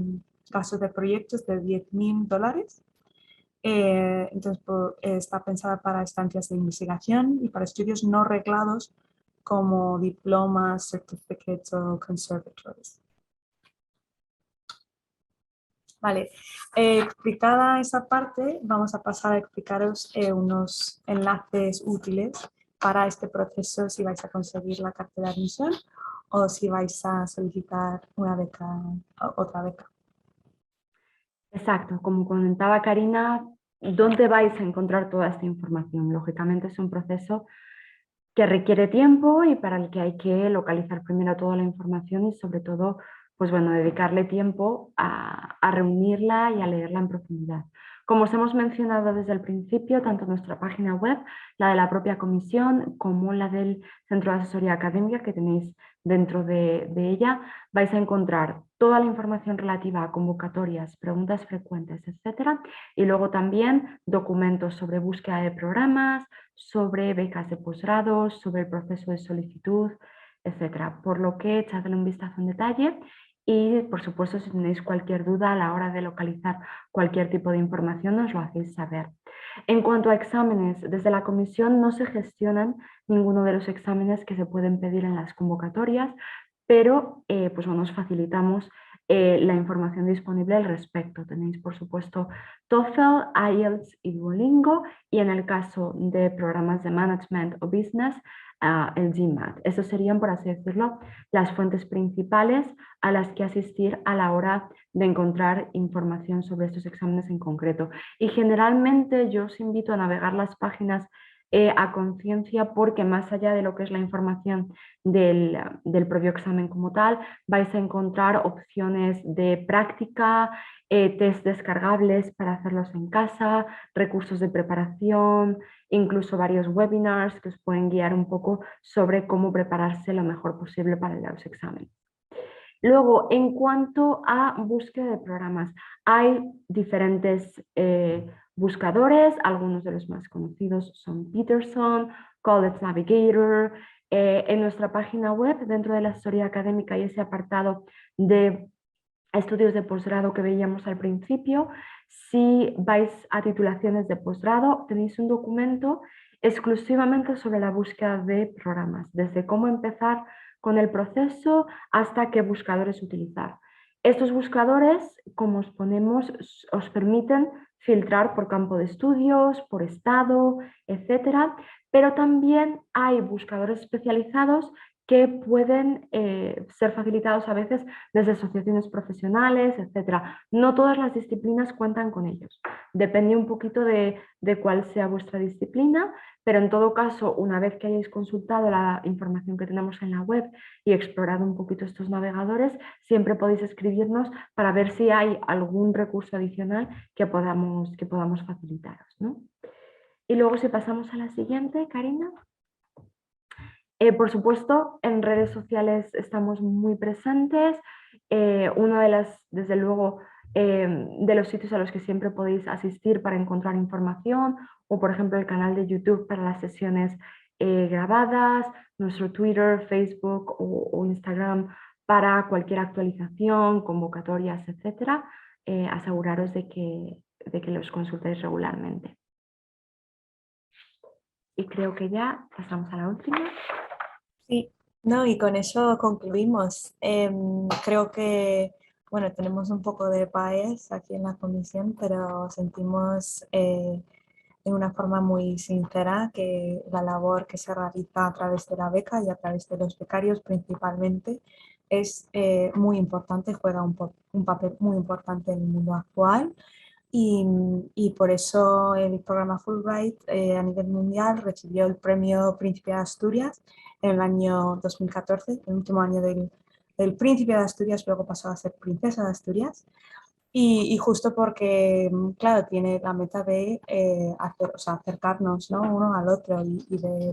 gastos de proyectos de $10.000. Entonces, está pensada para estancias de investigación y para estudios no reglados como diplomas, certificates o conservatories. Vale, explicada esa parte, vamos a pasar a explicaros unos enlaces útiles para este proceso si vais a conseguir la carta de admisión o si vais a solicitar una beca, otra beca. Exacto, como comentaba Karina, ¿dónde vais a encontrar toda esta información? Lógicamente es un proceso que requiere tiempo y para el que hay que localizar primero toda la información y sobre todo, pues bueno, dedicarle tiempo a reunirla y a leerla en profundidad. Como os hemos mencionado desde el principio, tanto nuestra página web, la de la propia comisión, como la del Centro de Asesoría Académica que tenéis dentro de ella, vais a encontrar toda la información relativa a convocatorias, preguntas frecuentes, etcétera, y luego también documentos sobre búsqueda de programas, sobre becas de posgrado, sobre el proceso de solicitud, etcétera. Por lo que echadle un vistazo en detalle y, por supuesto, si tenéis cualquier duda a la hora de localizar cualquier tipo de información, nos lo hacéis saber. En cuanto a exámenes, desde la comisión no se gestionan ninguno de los exámenes que se pueden pedir en las convocatorias, pero pues bueno, os facilitamos la información disponible al respecto. Tenéis, por supuesto, TOEFL, IELTS y Duolingo, y en el caso de programas de management o business, el GMAT. Esas serían, por así decirlo, las fuentes principales a las que asistir a la hora de encontrar información sobre estos exámenes en concreto. Y generalmente yo os invito a navegar las páginas a conciencia porque más allá de lo que es la información del propio examen como tal, vais a encontrar opciones de práctica, test descargables para hacerlos en casa, recursos de preparación, incluso varios webinars que os pueden guiar un poco sobre cómo prepararse lo mejor posible para los exámenes. Luego, en cuanto a búsqueda de programas, hay diferentes buscadores, algunos de los más conocidos son Peterson, College Navigator. En nuestra página web, dentro de la historia académica y ese apartado de estudios de posgrado que veíamos al principio, si vais a titulaciones de posgrado, tenéis un documento exclusivamente sobre la búsqueda de programas, desde cómo empezar con el proceso hasta qué buscadores utilizar. Estos buscadores, como os ponemos, os permiten filtrar por campo de estudios, por estado, etcétera, pero también hay buscadores especializados que pueden ser facilitados a veces desde asociaciones profesionales, etcétera. No todas las disciplinas cuentan con ellos. Depende un poquito de cuál sea vuestra disciplina, pero en todo caso, una vez que hayáis consultado la información que tenemos en la web y explorado un poquito estos navegadores, siempre podéis escribirnos para ver si hay algún recurso adicional que podamos facilitaros, ¿no? Y luego si pasamos a la siguiente, Karina. Por supuesto, en redes sociales estamos muy presentes. Uno de desde luego, de los sitios a los que siempre podéis asistir para encontrar información, o por ejemplo el canal de YouTube para las sesiones grabadas, nuestro Twitter, Facebook o Instagram para cualquier actualización, convocatorias, etcétera. Aseguraros de que los consultéis regularmente. Y creo que ya pasamos a la última. Sí, no, y con eso concluimos. Creo que, bueno, tenemos un poco de bias aquí en la comisión, pero sentimos de una forma muy sincera que la labor que se realiza a través de la beca y a través de los becarios principalmente es muy importante, juega un papel muy importante en el mundo actual. Y por eso el programa Fulbright a nivel mundial recibió el premio Príncipe de Asturias en el año 2014, el último año del Príncipe de Asturias, luego pasó a ser Princesa de Asturias. Y justo porque, claro, tiene la meta de acercarnos, ¿no?, uno al otro y de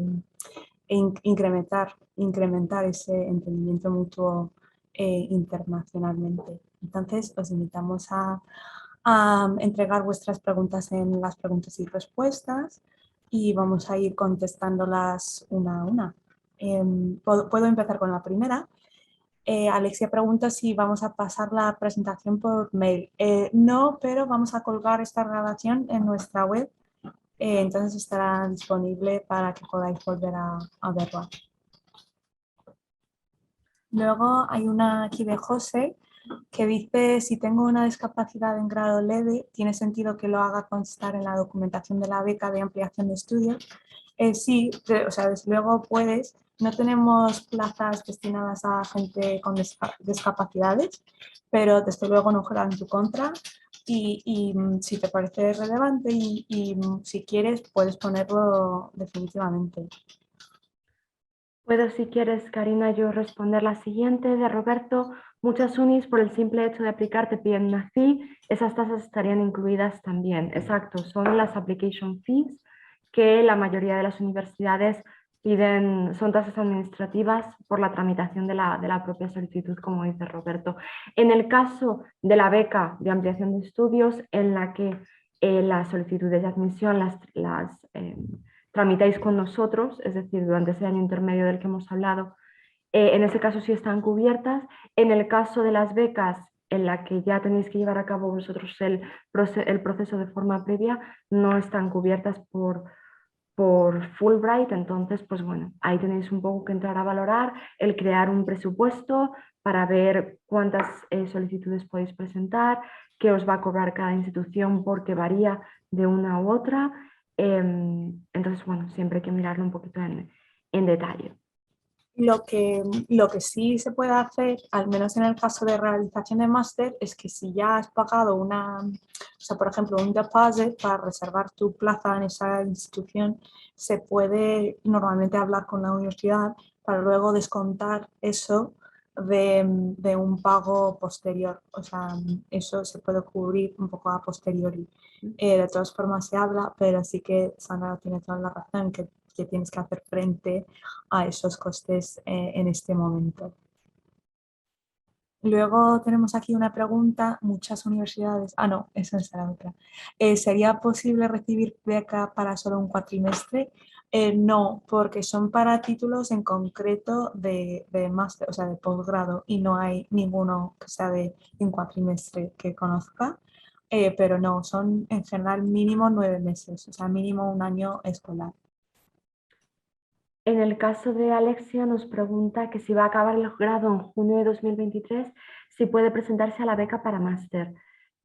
incrementar ese entendimiento mutuo internacionalmente. Entonces, os invitamos a entregar vuestras preguntas en las preguntas y respuestas y vamos a ir contestándolas una a una. Puedo empezar con la primera. Alexia pregunta si vamos a pasar la presentación por mail. No, pero vamos a colgar esta grabación en nuestra web, entonces estará disponible para que podáis volver a verla. Luego hay una aquí de José que dice: si tengo una discapacidad en grado leve, ¿tiene sentido que lo haga constar en la documentación de la beca de ampliación de estudios? Sí, o sea, desde luego puedes. No tenemos plazas destinadas a gente con discapacidades, pero desde luego no juega en tu contra. Y si te parece relevante y si quieres, puedes ponerlo definitivamente. Puedo, si quieres, Karina, yo responder la siguiente de Roberto. Muchas unis, por el simple hecho de aplicar, te piden una fee. Esas tasas estarían incluidas también. Exacto, son las application fees que la mayoría de las universidades piden, son tasas administrativas por la tramitación de la propia solicitud, como dice Roberto. En el caso de la beca de ampliación de estudios, en la que las solicitudes de admisión las tramitáis con nosotros, es decir, durante ese año intermedio del que hemos hablado, en ese caso sí están cubiertas. En el caso de las becas en la que ya tenéis que llevar a cabo vosotros el proceso de forma previa, no están cubiertas por Fulbright. Entonces, pues bueno, ahí tenéis un poco que entrar a valorar el crear un presupuesto para ver cuántas solicitudes podéis presentar, qué os va a cobrar cada institución porque varía de una u otra. Entonces, bueno, siempre hay que mirarlo un poquito en detalle. Lo que sí se puede hacer, al menos en el caso de realización de máster, es que si ya has pagado por ejemplo, un deposit para reservar tu plaza en esa institución, se puede normalmente hablar con la universidad para luego descontar eso de un pago posterior. O sea, eso se puede cubrir un poco a posteriori. De todas formas se habla, pero sí que Sandra tiene toda la razón que tienes que hacer frente a esos costes en este momento. Luego tenemos aquí una pregunta, muchas universidades, no, esa es la otra. ¿Sería posible recibir beca para solo un cuatrimestre? No, porque son para títulos en concreto de máster, o sea, de posgrado, y no hay ninguno que sea de un cuatrimestre que conozca. Pero no, son en general mínimo 9 meses, o sea, mínimo un año escolar. En el caso de Alexia nos pregunta que si va a acabar el grado en junio de 2023, si puede presentarse a la beca para máster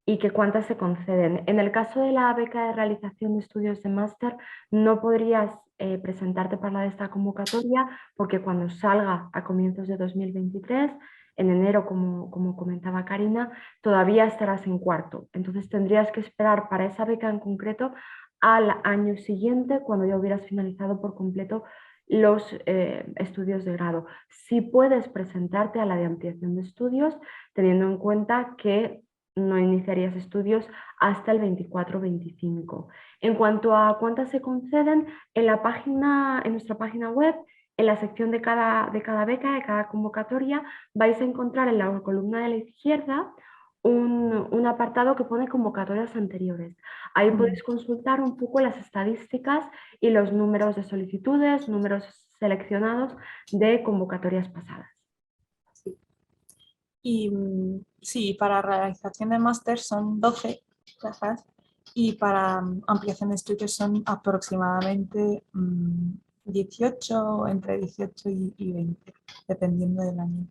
y que cuántas se conceden. En el caso de la beca de realización de estudios de máster, no podrías presentarte para la de esta convocatoria porque cuando salga a comienzos de 2023, en enero, como comentaba Karina, todavía estarás en cuarto. Entonces tendrías que esperar para esa beca en concreto al año siguiente, cuando ya hubieras finalizado por completo los estudios de grado. Si puedes presentarte a la de ampliación de estudios, teniendo en cuenta que no iniciarías estudios hasta el 24-25. En cuanto a cuántas se conceden, en nuestra página web, en la sección de cada beca, de cada convocatoria, vais a encontrar en la columna de la izquierda un apartado que pone convocatorias anteriores. Ahí podéis consultar un poco las estadísticas y los números de solicitudes, números seleccionados de convocatorias pasadas. Y sí, para realización de máster son 12 plazas y para ampliación de estudios son aproximadamente 18, entre 18 y 20, dependiendo del año.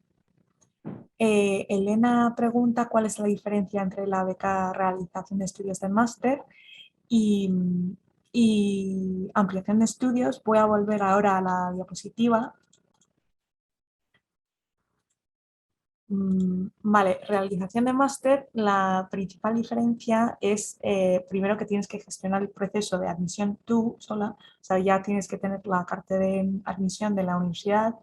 Elena pregunta cuál es la diferencia entre la beca realización de estudios de máster y, y ampliación de estudios. Voy a volver ahora a la diapositiva. Vale, realización de máster, la principal diferencia es primero que tienes que gestionar el proceso de admisión tú sola, o sea, ya tienes que tener la carta de admisión de la universidad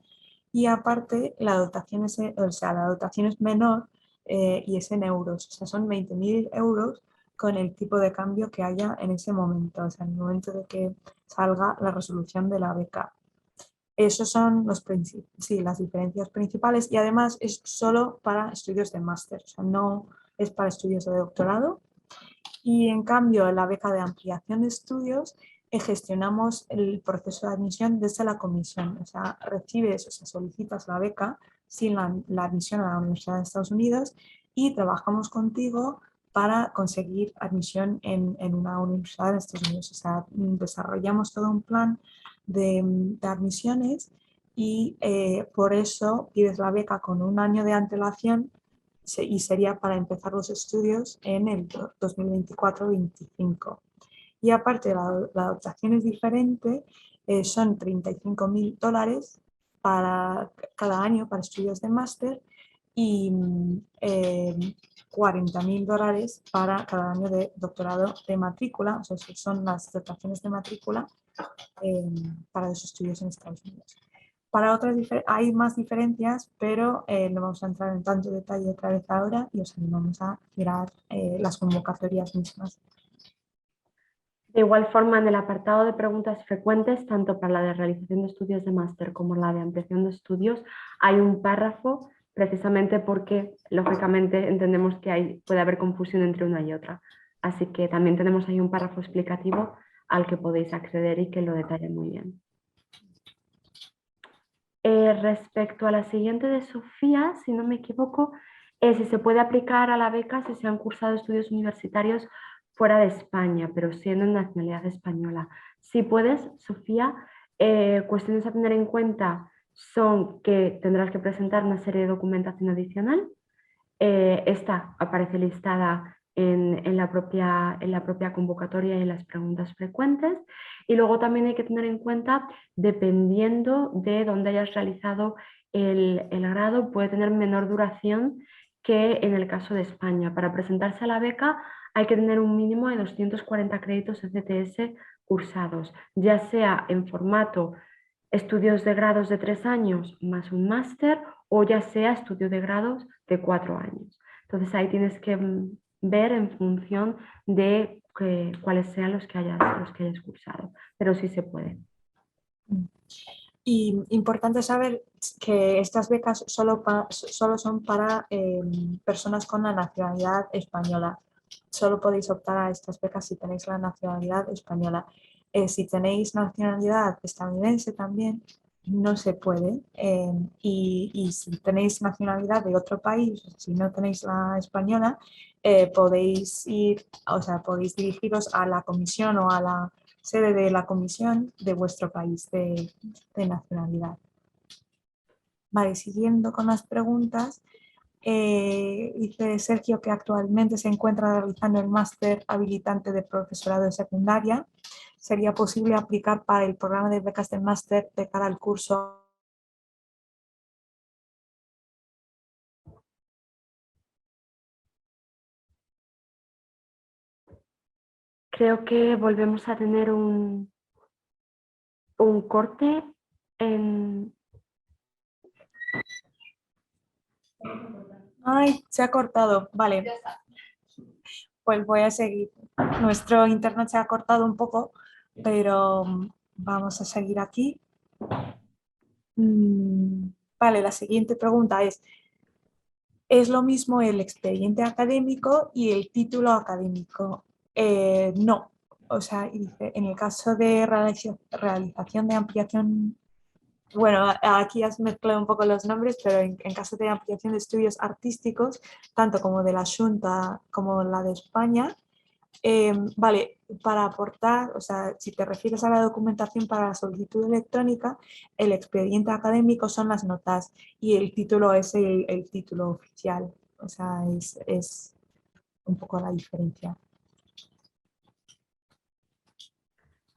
y aparte la dotación la dotación es menor y es en euros, o sea, son 20.000 euros con el tipo de cambio que haya en ese momento, o sea, en el momento de que salga la resolución de la beca. Esos son las diferencias principales y además es solo para estudios de máster, o sea, no es para estudios de doctorado. Y en cambio, en la beca de ampliación de estudios gestionamos el proceso de admisión desde la comisión, o sea, solicitas la beca sin la admisión a la Universidad de Estados Unidos y trabajamos contigo para conseguir admisión en una universidad de Estados Unidos. O sea, desarrollamos todo un plan de admisiones y por eso pides la beca con un año de antelación y sería para empezar los estudios en el 2024-25. Y aparte la dotación es diferente, son $35.000 para cada año para estudios de máster y $40.000 para cada año de doctorado de matrícula, o sea, son las dotaciones de matrícula para los estudios en Estados Unidos. Para otras hay más diferencias, pero no vamos a entrar en tanto detalle otra vez ahora y os animamos a mirar las convocatorias mismas. De igual forma, en el apartado de preguntas frecuentes, tanto para la de realización de estudios de máster como la de ampliación de estudios, hay un párrafo precisamente porque, lógicamente, entendemos que puede haber confusión entre una y otra. Así que también tenemos ahí un párrafo explicativo al que podéis acceder y que lo detalla muy bien. Respecto a la siguiente de Sofía, si no me equivoco, si se puede aplicar a la beca si se han cursado estudios universitarios fuera de España, pero siendo en nacionalidad española. Si puedes, Sofía, cuestiones a tener en cuenta son que tendrás que presentar una serie de documentación adicional. Esta aparece listada en la propia convocatoria y en las preguntas frecuentes. Y luego también hay que tener en cuenta, dependiendo de dónde hayas realizado el grado, puede tener menor duración que en el caso de España. Para presentarse a la beca hay que tener un mínimo de 240 créditos ECTS cursados, ya sea en formato estudios de grados de 3 años más un máster o ya sea estudio de grados de 4 años. Entonces ahí tienes que ver en función de cuáles sean los que hayas cursado, pero sí se puede. Y importante saber que estas becas solo son para personas con la nacionalidad española. Solo podéis optar a estas becas si tenéis la nacionalidad española. Si tenéis nacionalidad estadounidense también, no se puede. Y si tenéis nacionalidad de otro país, si no tenéis la española, podéis ir, o sea, podéis dirigiros a la comisión o a la sede de la comisión de vuestro país de nacionalidad. Vale, siguiendo con las preguntas, dice Sergio que actualmente se encuentra realizando el máster habilitante de profesorado de secundaria. ¿Sería posible aplicar para el programa de becas del máster de cara al curso? Creo que volvemos a tener un corte en... Ay, se ha cortado. Vale, pues voy a seguir. Nuestro internet se ha cortado un poco, pero vamos a seguir aquí. Vale, la siguiente pregunta ¿es lo mismo el expediente académico y el título académico? No. O sea, dice, en el caso de realización de ampliación, bueno, aquí has mezclado un poco los nombres, pero en caso de ampliación de estudios artísticos, tanto como de la Junta como la de España, vale, para aportar, o sea, si te refieres a la documentación para la solicitud electrónica, el expediente académico son las notas y el título es el título oficial. O sea, es un poco la diferencia.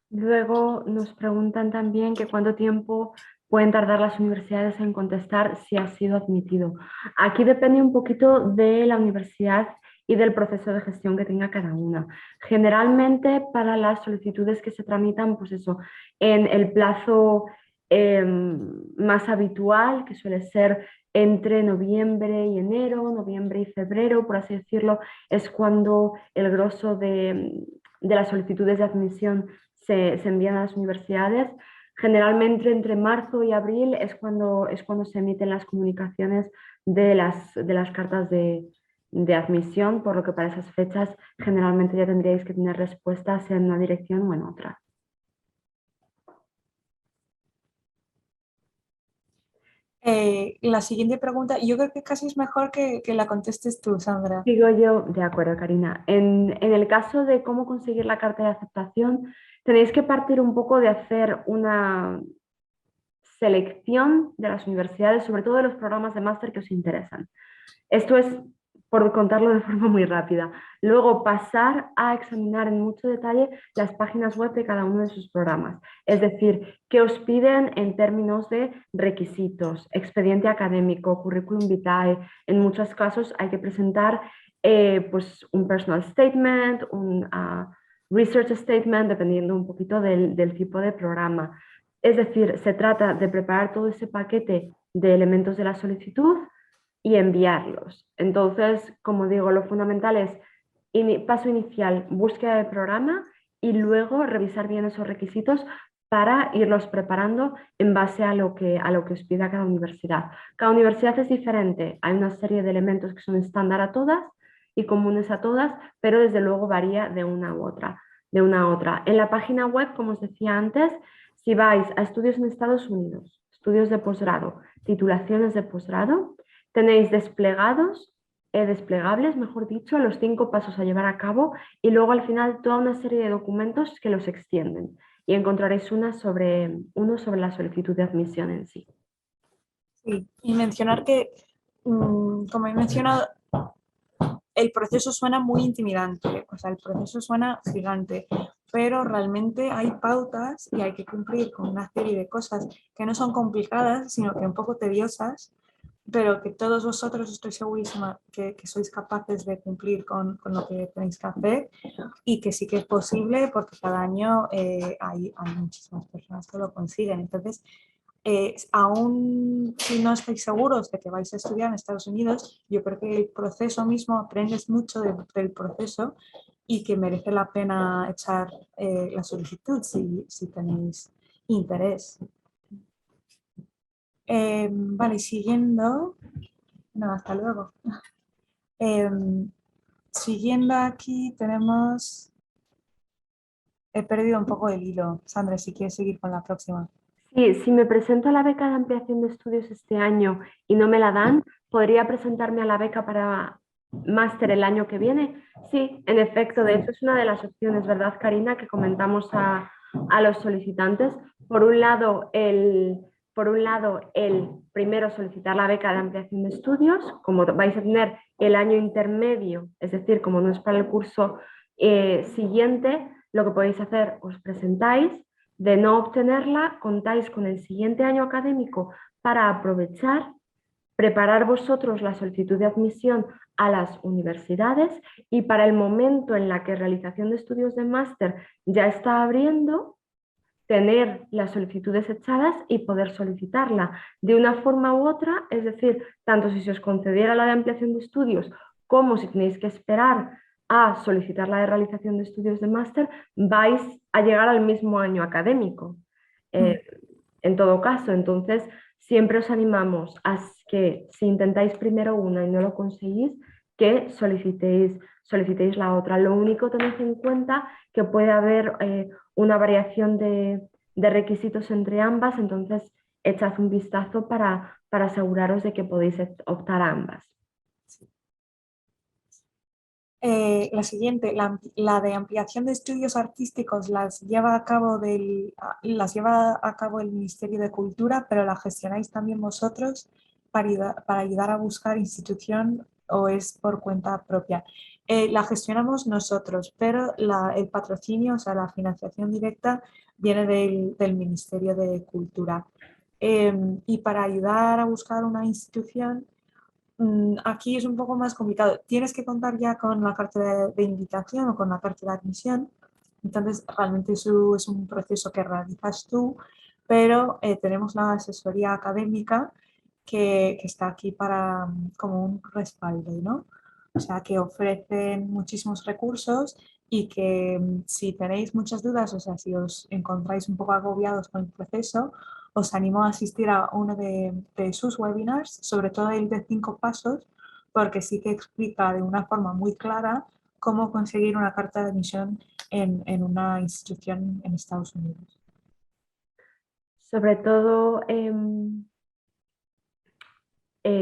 Luego nos preguntan también que cuánto tiempo pueden tardar las universidades en contestar si ha sido admitido. Aquí depende un poquito de la universidad y del proceso de gestión que tenga cada una. Generalmente para las solicitudes que se tramitan, pues eso, en el plazo más habitual, que suele ser entre noviembre y enero, noviembre y febrero, por así decirlo, es cuando el grosso de las solicitudes de admisión se envían a las universidades. Generalmente entre marzo y abril es cuando se emiten las comunicaciones de las cartas de admisión, por lo que para esas fechas generalmente ya tendríais que tener respuestas en una dirección o en otra. La siguiente pregunta, yo creo que casi es mejor que la contestes tú, Sandra. Digo yo, de acuerdo, Karina. En el caso de cómo conseguir la carta de aceptación, tenéis que partir un poco de hacer una selección de las universidades, sobre todo de los programas de máster que os interesan. Esto es por contarlo de forma muy rápida. Luego pasar a examinar en mucho detalle las páginas web de cada uno de sus programas. Es decir, qué os piden en términos de requisitos, expediente académico, currículum vitae. En muchos casos hay que presentar pues un personal statement, un research statement, dependiendo un poquito del tipo de programa. Es decir, se trata de preparar todo ese paquete de elementos de la solicitud y enviarlos. Entonces, como digo, lo fundamental es paso inicial, búsqueda de programa y luego revisar bien esos requisitos para irlos preparando en base a lo que os pida cada universidad. Cada universidad es diferente, hay una serie de elementos que son estándar a todas y comunes a todas, pero desde luego varía de una u otra, de una a otra. En la página web, como os decía antes, si vais a estudios en Estados Unidos, estudios de posgrado, titulaciones de posgrado, tenéis desplegables, mejor dicho, los 5 pasos a llevar a cabo y luego al final toda una serie de documentos que los extienden y encontraréis uno sobre la solicitud de admisión en sí. Sí, y mencionar que, como he mencionado, el proceso suena muy intimidante, o sea, el proceso suena gigante, pero realmente hay pautas y hay que cumplir con una serie de cosas que no son complicadas, sino que un poco tediosas, pero que todos vosotros estoy segurísima que sois capaces de cumplir con lo que tenéis que hacer y que sí que es posible porque cada año hay muchísimas personas que lo consiguen. Entonces, aún si no estáis seguros de que vais a estudiar en Estados Unidos, yo creo que el proceso mismo, aprendes mucho del proceso y que merece la pena echar la solicitud si tenéis interés. Vale, siguiendo. No, hasta luego. Em, Siguiendo aquí tenemos... He perdido un poco el hilo. Sandra, si quieres seguir con la próxima. Sí, si me presento a la beca de ampliación de estudios este año y no me la dan, ¿podría presentarme a la beca para máster el año que viene? Sí, en efecto, de hecho Sí. es una de las opciones, ¿verdad, Karina? Que comentamos a los solicitantes. Por un lado, el primero solicitar la beca de ampliación de estudios, como vais a tener el año intermedio, es decir, como no es para el curso siguiente, lo que podéis hacer, os presentáis. De no obtenerla, contáis con el siguiente año académico para aprovechar, preparar vosotros la solicitud de admisión a las universidades y para el momento en la que realización de estudios de máster ya está abriendo, tener las solicitudes echadas y poder solicitarla de una forma u otra, es decir, tanto si se os concediera la de ampliación de estudios como si tenéis que esperar a solicitar la de realización de estudios de máster, vais a llegar al mismo año académico. Mm. Eh, en todo caso, entonces, siempre os animamos a que si intentáis primero una y no lo conseguís, que solicitéis la otra. Lo único tened en cuenta que puede haber una variación de requisitos entre ambas, entonces echad un vistazo para aseguraros de que podéis optar a ambas. La siguiente, la de ampliación de estudios artísticos las lleva a cabo el Ministerio de Cultura, pero la gestionáis también vosotros para ayudar a buscar institución o es por cuenta propia. La gestionamos nosotros, pero el patrocinio, o sea, la financiación directa viene del Ministerio de Cultura. Y para ayudar a buscar una institución, aquí es un poco más complicado. Tienes que contar ya con la carta de invitación o con la carta de admisión. Entonces, realmente eso es un proceso que realizas tú, pero tenemos la asesoría académica que está aquí para como un respaldo, ¿no? O sea, que ofrecen muchísimos recursos y que si tenéis muchas dudas, o sea, si os encontráis un poco agobiados con el proceso, os animo a asistir a uno de sus webinars, sobre todo el de 5 pasos, porque sí que explica de una forma muy clara cómo conseguir una carta de admisión en una institución en Estados Unidos. Sobre todo,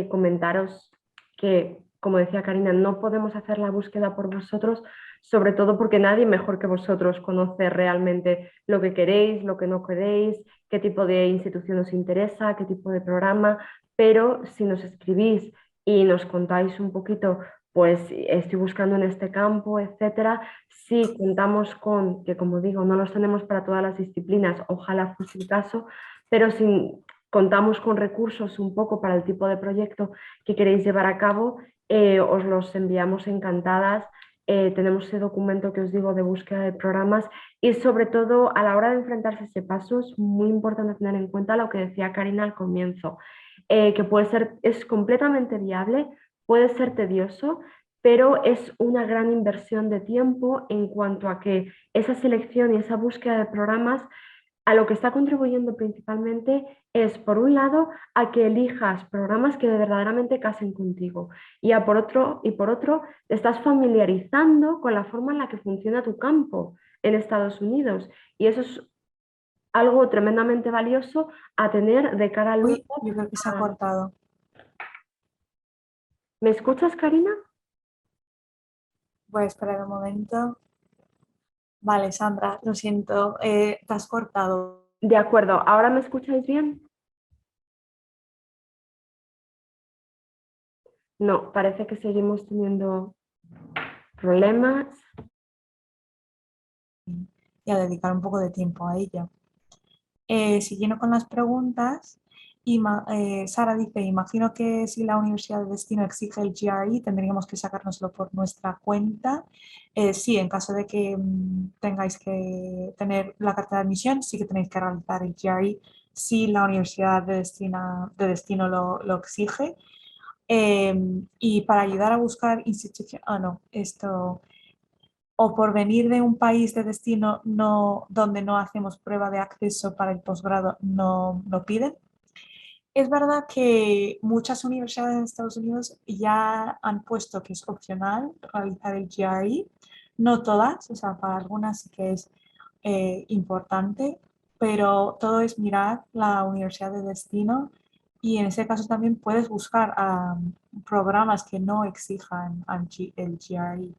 comentaros que, como decía Karina, no podemos hacer la búsqueda por vosotros, sobre todo porque nadie mejor que vosotros conoce realmente lo que queréis, lo que no queréis, qué tipo de institución os interesa, qué tipo de programa, pero si nos escribís y nos contáis un poquito, pues estoy buscando en este campo, etcétera, si contamos con, que como digo, no los tenemos para todas las disciplinas, ojalá fuese el caso, pero sin contamos con recursos un poco para el tipo de proyecto que queréis llevar a cabo, os los enviamos encantadas. Tenemos ese documento que os digo de búsqueda de programas y sobre todo a la hora de enfrentarse a ese paso es muy importante tener en cuenta lo que decía Karina al comienzo, que puede ser, es completamente viable, puede ser tedioso, pero es una gran inversión de tiempo en cuanto a que esa selección y esa búsqueda de programas a lo que está contribuyendo principalmente es, por un lado, a que elijas programas que verdaderamente casen contigo y por otro, te estás familiarizando con la forma en la que funciona tu campo en Estados Unidos. Y eso es algo tremendamente valioso a tener de cara luego Uy, yo creo que se ha a... cortado. ¿Me escuchas, Karina? Voy a esperar un momento. Vale, Sandra, lo siento, te has cortado. De acuerdo, ¿ahora me escucháis bien? No, parece que seguimos teniendo problemas. Y a dedicar un poco de tiempo a ello. Siguiendo con las preguntas, Sara dice, imagino que si la universidad de destino exige el GRE, tendríamos que sacárnoslo por nuestra cuenta. Sí, en caso de que tengáis que tener la carta de admisión, sí que tenéis que realizar el GRE si la universidad de destino lo exige. Y para ayudar a buscar institución, no, esto o por venir de un país de destino donde no hacemos prueba de acceso para el posgrado no lo piden. Es verdad que muchas universidades en Estados Unidos ya han puesto que es opcional realizar el GRE, no todas, o sea, para algunas sí que es importante, pero todo es mirar la universidad de destino y en ese caso también puedes buscar programas que no exijan el GRE.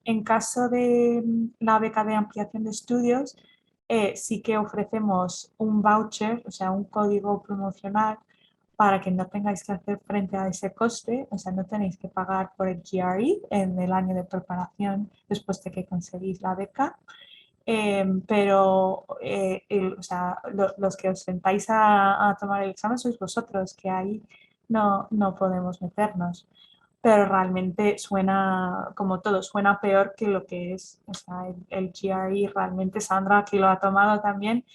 En caso de la beca de ampliación de estudios, sí que ofrecemos un voucher, o sea, un código promocional para que no tengáis que hacer frente a ese coste, o sea, no tenéis que pagar por el GRE en el año de preparación después de que conseguís la beca. Pero o sea, los que os sentáis a tomar el examen sois vosotros, que ahí no podemos meternos, pero realmente suena, como todo, suena peor que lo que es, o sea, el GRE. Realmente Sandra, que lo ha tomado también,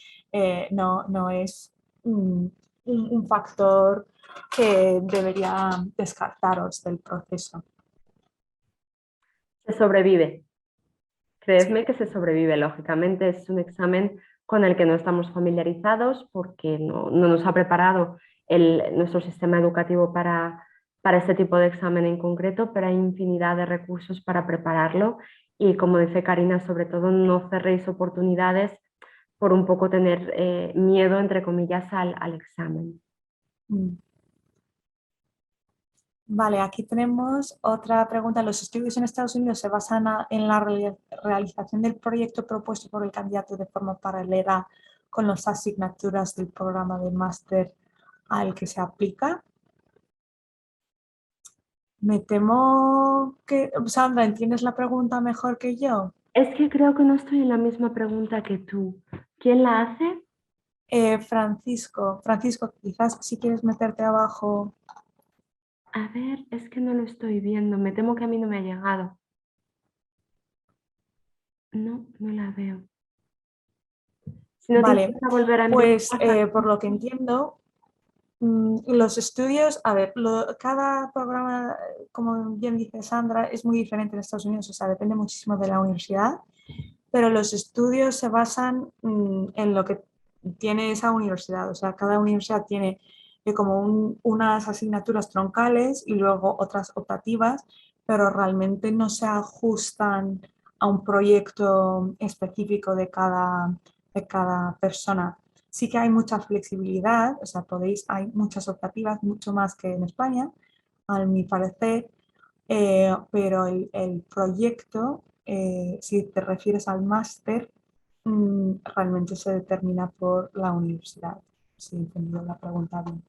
no es un factor que debería descartaros del proceso. Se sobrevive. Sí. Creedme que se sobrevive, lógicamente. Es un examen con el que no estamos familiarizados porque no nos ha preparado nuestro sistema educativo para este tipo de examen en concreto, pero hay infinidad de recursos para prepararlo y, como dice Karina, sobre todo no cerréis oportunidades por un poco tener miedo, entre comillas, al examen. Mm. Vale, aquí tenemos otra pregunta. ¿Los estudios en Estados Unidos se basan en la realización del proyecto propuesto por el candidato de forma paralela con las asignaturas del programa de máster al que se aplica? Me temo que, Sandra, ¿entiendes la pregunta mejor que yo? Es que creo que no estoy en la misma pregunta que tú. ¿Quién la hace? Francisco, quizás si quieres meterte abajo. A ver, es que no lo estoy viendo. Me temo que a mí no me ha llegado. No, no la veo. Si no te Vale, importa volver a pues empezar. por lo que entiendo, los estudios, a ver, cada programa, como bien dice Sandra, es muy diferente en Estados Unidos, o sea, depende muchísimo de la universidad, pero los estudios se basan en lo que tiene esa universidad, o sea, cada universidad tiene como unas asignaturas troncales y luego otras optativas, pero realmente no se ajustan a un proyecto específico de cada persona. Sí que hay mucha flexibilidad, o sea, hay muchas optativas, mucho más que en España, a mi parecer, pero el proyecto, si te refieres al máster, realmente se determina por la universidad, si he entendido la pregunta bien.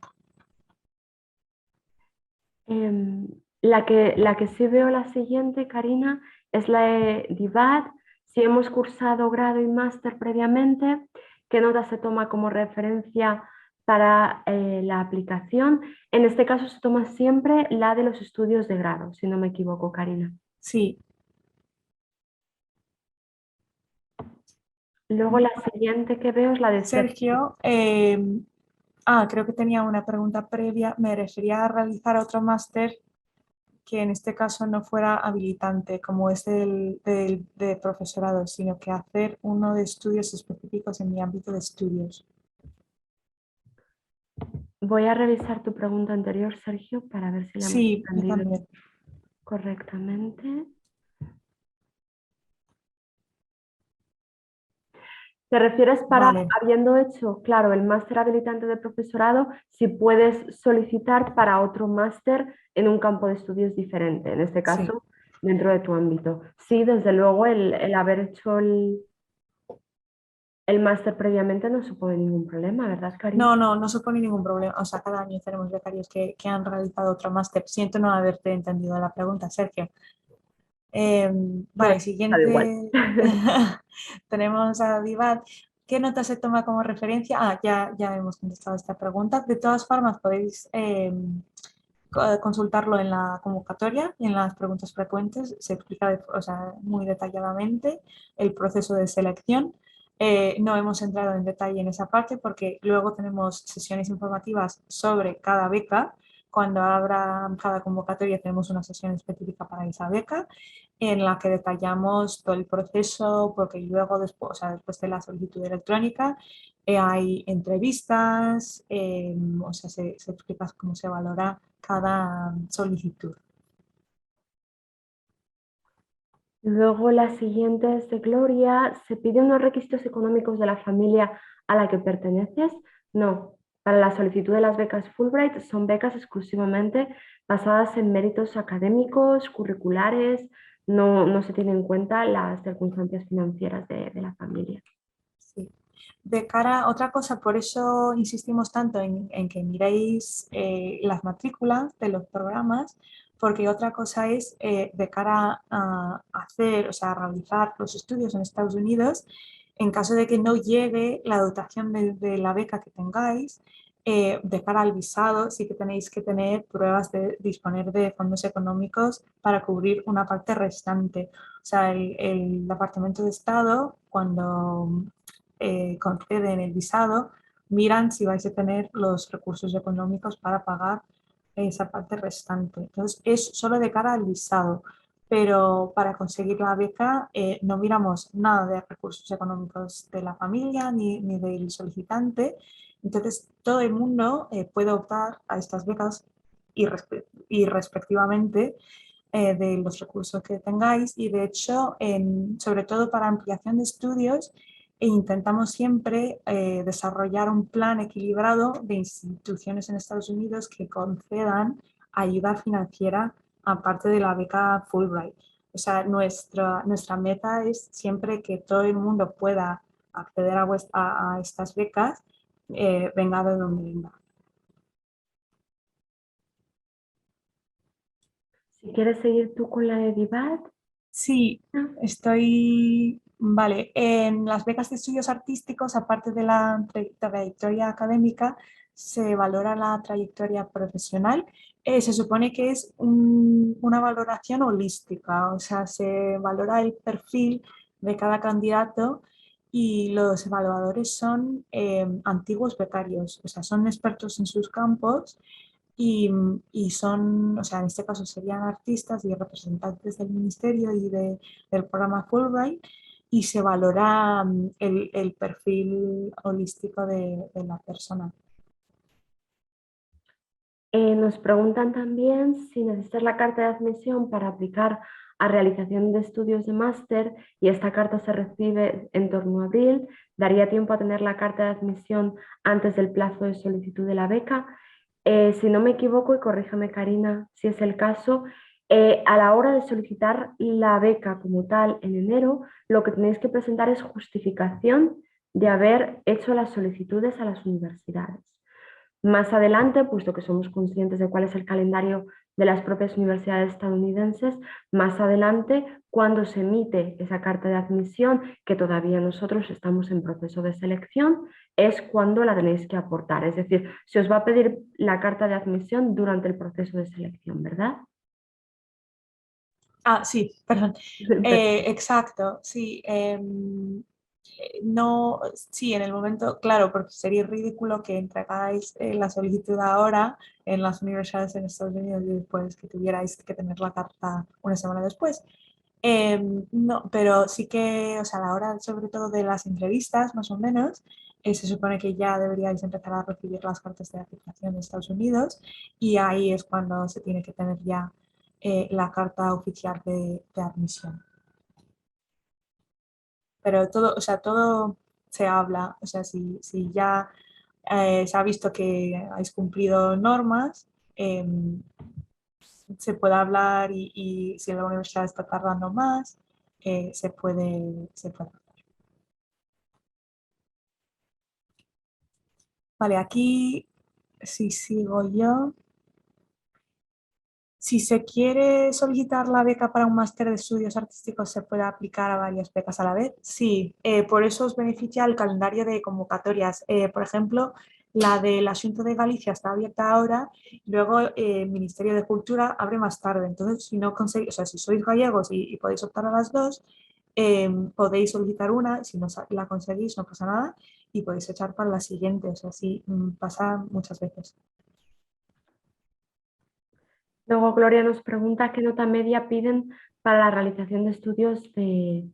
Em, la que sí veo la siguiente, Karina, es la de DIVAD. Si hemos cursado grado y máster previamente, ¿qué nota se toma como referencia para la aplicación? En este caso se toma siempre la de los estudios de grado, si no me equivoco, Karina. Sí. Luego la siguiente que veo es la de Sergio. Sergio, creo que tenía una pregunta previa. Me refería a realizar otro máster que en este caso no fuera habilitante, como es de profesorado, sino que hacer uno de estudios específicos en mi ámbito de estudios. Voy a revisar tu pregunta anterior, Sergio, para ver si la hemos Sí, yo entendido también. correctamente. ¿Te refieres para, Vale, habiendo hecho, claro, el máster habilitante de profesorado, si puedes solicitar para otro máster en un campo de estudios diferente, en este sí. caso, dentro de tu ámbito? Sí, desde luego, el haber hecho el máster previamente no supone ningún problema, ¿verdad, Karina? No supone ningún problema. O sea, cada año tenemos becarios que han realizado otro máster. Siento no haberte entendido la pregunta, Sergio. No, Vale, da igual. siguiente. Tenemos a Vivat. ¿Qué nota se toma como referencia? Ya hemos contestado esta pregunta. De todas formas, podéis consultarlo en la convocatoria y en las preguntas frecuentes. Se explica o sea, muy detalladamente el proceso de selección. No hemos entrado en detalle en esa parte porque luego tenemos sesiones informativas sobre cada beca cuando abra cada convocatoria tenemos una sesión específica para esa beca en la que detallamos todo el proceso, porque luego después, o sea, después de la solicitud electrónica hay entrevistas, o sea, se explica cómo se valora cada solicitud. Luego la siguiente es de Gloria. ¿Se piden unos requisitos económicos de la familia a la que perteneces? No. Para la solicitud de las becas Fulbright son becas exclusivamente basadas en méritos académicos, curriculares. No se tienen en cuenta las circunstancias financieras de la familia. Sí. De cara a otra cosa, por eso insistimos tanto en que miréis las matrículas de los programas, porque otra cosa es de cara a hacer, o sea, a realizar los estudios en Estados Unidos, en caso de que no llegue la dotación de la beca que tengáis, de cara al visado, sí que tenéis que tener pruebas de disponer de fondos económicos para cubrir una parte restante. O sea, el Departamento de Estado, cuando conceden el visado, miran si vais a tener los recursos económicos para pagar esa parte restante. Entonces, es solo de cara al visado, pero para conseguir la beca no miramos nada de recursos económicos de la familia ni del solicitante. Entonces, todo el mundo puede optar a estas becas y respectivamente de los recursos que tengáis y de hecho, sobre todo para ampliación de estudios, intentamos siempre desarrollar un plan equilibrado de instituciones en Estados Unidos que concedan ayuda financiera aparte de la beca Fulbright. O sea, nuestra meta es siempre que todo el mundo pueda acceder a estas becas, venga de donde venga. Si quieres seguir tú con la de DIVAD. Sí, vale, en las becas de estudios artísticos, aparte de la trayectoria académica, se valora la trayectoria profesional. Se supone que es una valoración holística, o sea, se valora el perfil de cada candidato y los evaluadores son antiguos becarios, o sea, son expertos en sus campos y, y son, o sea, en este caso serían artistas y representantes del ministerio del programa Fulbright y se valora el perfil holístico de la persona. Nos preguntan también si necesitas la carta de admisión para aplicar a realización de estudios de máster y esta carta se recibe en torno a abril. ¿Daría tiempo a tener la carta de admisión antes del plazo de solicitud de la beca? Si no me equivoco, y corrígeme Karina si es el caso, a la hora de solicitar la beca como tal en enero, lo que tenéis que presentar es justificación de haber hecho las solicitudes a las universidades. Más adelante, puesto que somos conscientes de cuál es el calendario de las propias universidades estadounidenses, más adelante, cuando se emite esa carta de admisión, que todavía nosotros estamos en proceso de selección, es cuando la tenéis que aportar. Es decir, se os va a pedir la carta de admisión durante el proceso de selección, ¿verdad? Ah, sí, perdón. Exacto, sí. No, sí, en el momento, claro, porque sería ridículo que entregáis la solicitud ahora en las universidades en Estados Unidos y después que tuvierais que tener la carta una semana después. No, pero sí que, o sea, a la hora sobre todo de las entrevistas, más o menos, se supone que ya deberíais empezar a recibir las cartas de aplicación de Estados Unidos y ahí es cuando se tiene que tener ya la carta oficial de admisión. Pero todo, o sea, todo se habla, o sea, si ya se ha visto que habéis cumplido normas, se puede hablar y si la universidad está tardando más, se puede. Vale, aquí si sigo yo. Si se quiere solicitar la beca para un máster de estudios artísticos, ¿se puede aplicar a varias becas a la vez? Sí, por eso os beneficia el calendario de convocatorias. Por ejemplo, la del Asunto de Galicia está abierta ahora, luego el Ministerio de Cultura abre más tarde. Entonces, si no conseguís, o sea, si sois gallegos y podéis optar a las dos, podéis solicitar una, si no la conseguís no pasa nada y podéis echar para la siguiente. O sea, sí, pasa muchas veces. Luego Gloria nos pregunta qué nota media piden para la realización de estudios de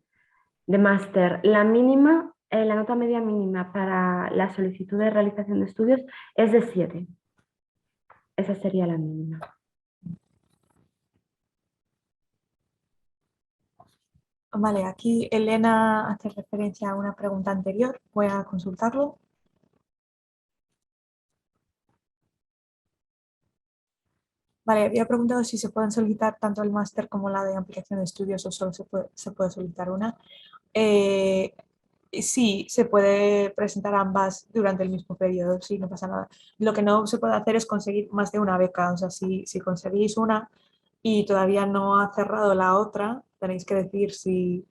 máster. La mínima, la nota media mínima para la solicitud de realización de estudios es de 7. Esa sería la mínima. Vale, aquí Elena hace referencia a una pregunta anterior. Voy a consultarlo. Vale, había preguntado si se pueden solicitar tanto el máster como la de ampliación de estudios o solo se puede solicitar una. Eh, sí, se puede presentar ambas durante el mismo periodo, sí, no pasa nada. Lo que no se puede hacer es conseguir más de una beca. O sea, si conseguís una y todavía no ha cerrado la otra, tenéis que decir si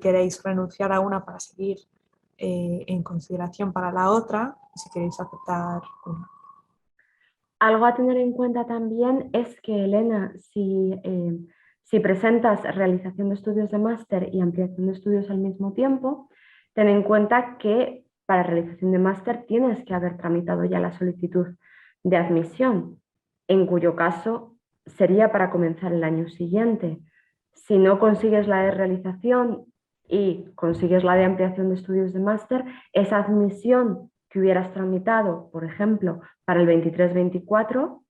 queréis renunciar a una para seguir en consideración para la otra, si queréis aceptar una. Algo a tener en cuenta también es que, Elena, si presentas realización de estudios de máster y ampliación de estudios al mismo tiempo, ten en cuenta que para realización de máster tienes que haber tramitado ya la solicitud de admisión, en cuyo caso sería para comenzar el año siguiente. Si no consigues la de realización y consigues la de ampliación de estudios de máster, esa admisión que hubieras tramitado, por ejemplo, para el 23-24,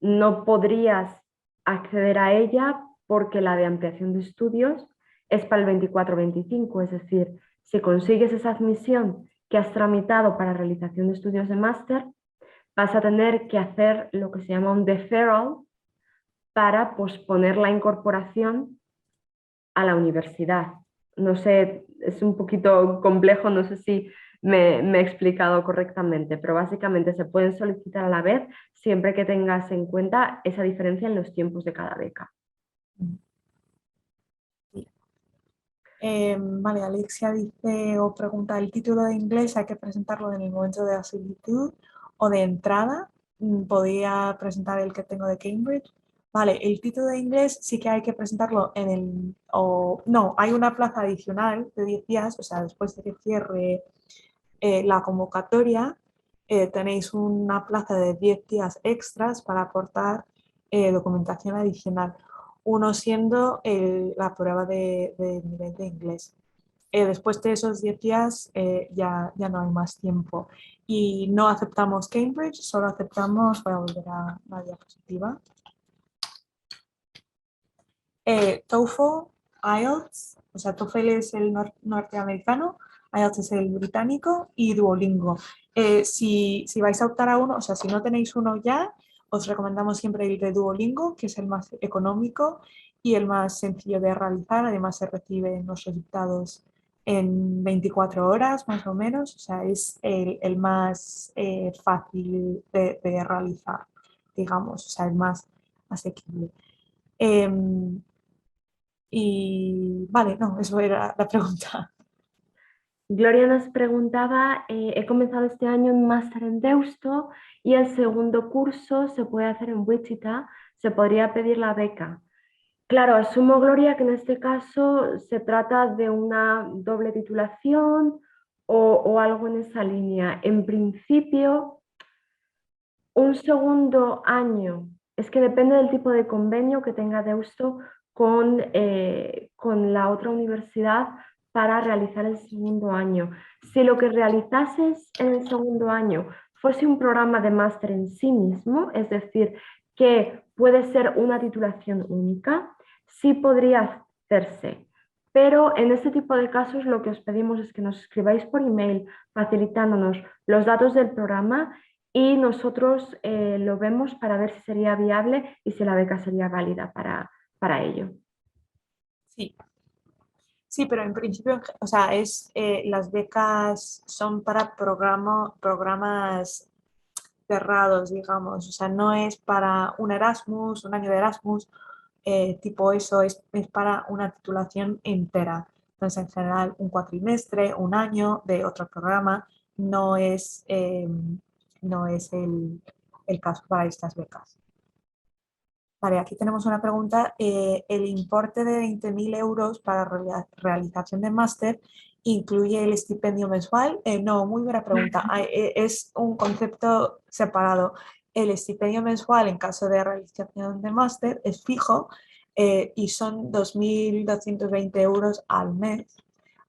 no podrías acceder a ella porque la de ampliación de estudios es para el 24-25. Es decir, si consigues esa admisión que has tramitado para realización de estudios de máster, vas a tener que hacer lo que se llama un deferral para posponer la incorporación a la universidad. No sé, es un poquito complejo, no sé si me he explicado correctamente, pero básicamente se pueden solicitar a la vez siempre que tengas en cuenta esa diferencia en los tiempos de cada beca. Sí. Vale, Alexia dice o pregunta, ¿el título de inglés hay que presentarlo en el momento de la solicitud o de entrada? ¿Podría presentar el que tengo de Cambridge? Vale, el título de inglés sí que hay que presentarlo en el... O, no, hay una plaza adicional de 10 días, o sea, después de que cierre la convocatoria, tenéis una plaza de 10 días extras para aportar documentación adicional, uno siendo la prueba de nivel de inglés. Después de esos 10 días ya no hay más tiempo. Y no aceptamos Cambridge, solo aceptamos, voy a volver a la diapositiva, TOEFL, IELTS, o sea, TOEFL es el norteamericano, IELTS es el británico y Duolingo. Si vais a optar a uno, o sea, si no tenéis uno ya, os recomendamos siempre el de Duolingo, que es el más económico y el más sencillo de realizar. Además, se reciben los resultados en 24 horas más o menos, o sea, es el más fácil de realizar, digamos, o sea, el más asequible. Y vale, no, eso era la pregunta. Gloria nos preguntaba, he comenzado este año un máster en Deusto y el segundo curso se puede hacer en Wichita, se podría pedir la beca. Claro, asumo, Gloria, que en este caso se trata de una doble titulación o algo en esa línea. En principio, un segundo año, es que depende del tipo de convenio que tenga Deusto con la otra universidad para realizar el segundo año. Si lo que realizases en el segundo año fuese un programa de máster en sí mismo, es decir, que puede ser una titulación única, sí podría hacerse. Pero en este tipo de casos lo que os pedimos es que nos escribáis por email facilitándonos los datos del programa y nosotros lo vemos para ver si sería viable y si la beca sería válida para ello. Sí, sí, pero en principio, o sea, las becas son para programas cerrados, digamos, o sea, no es para un Erasmus, un año de Erasmus, tipo eso, es para una titulación entera. Entonces, en general, un cuatrimestre, un año de otro programa, no es, no es el caso para estas becas. Vale, aquí tenemos una pregunta. ¿El importe de 20.000 euros para realización de máster incluye el estipendio mensual? No, muy buena pregunta. Es un concepto separado. El estipendio mensual en caso de realización de máster es fijo y son 2.220 euros al mes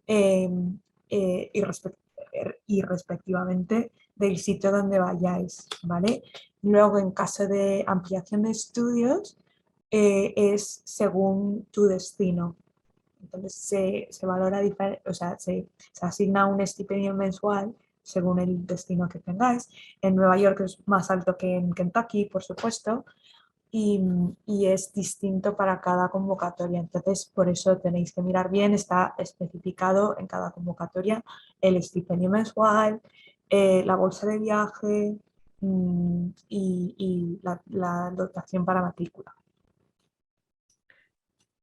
eh, y, y respectivamente del sitio donde vayáis, ¿vale? Luego, en caso de ampliación de estudios, es según tu destino. Entonces se valora, o sea, se asigna un estipendio mensual según el destino que tengáis. En Nueva York es más alto que en Kentucky, por supuesto, y es distinto para cada convocatoria. Entonces, por eso tenéis que mirar bien, está especificado en cada convocatoria el estipendio mensual, la bolsa de viaje y la dotación para matrícula.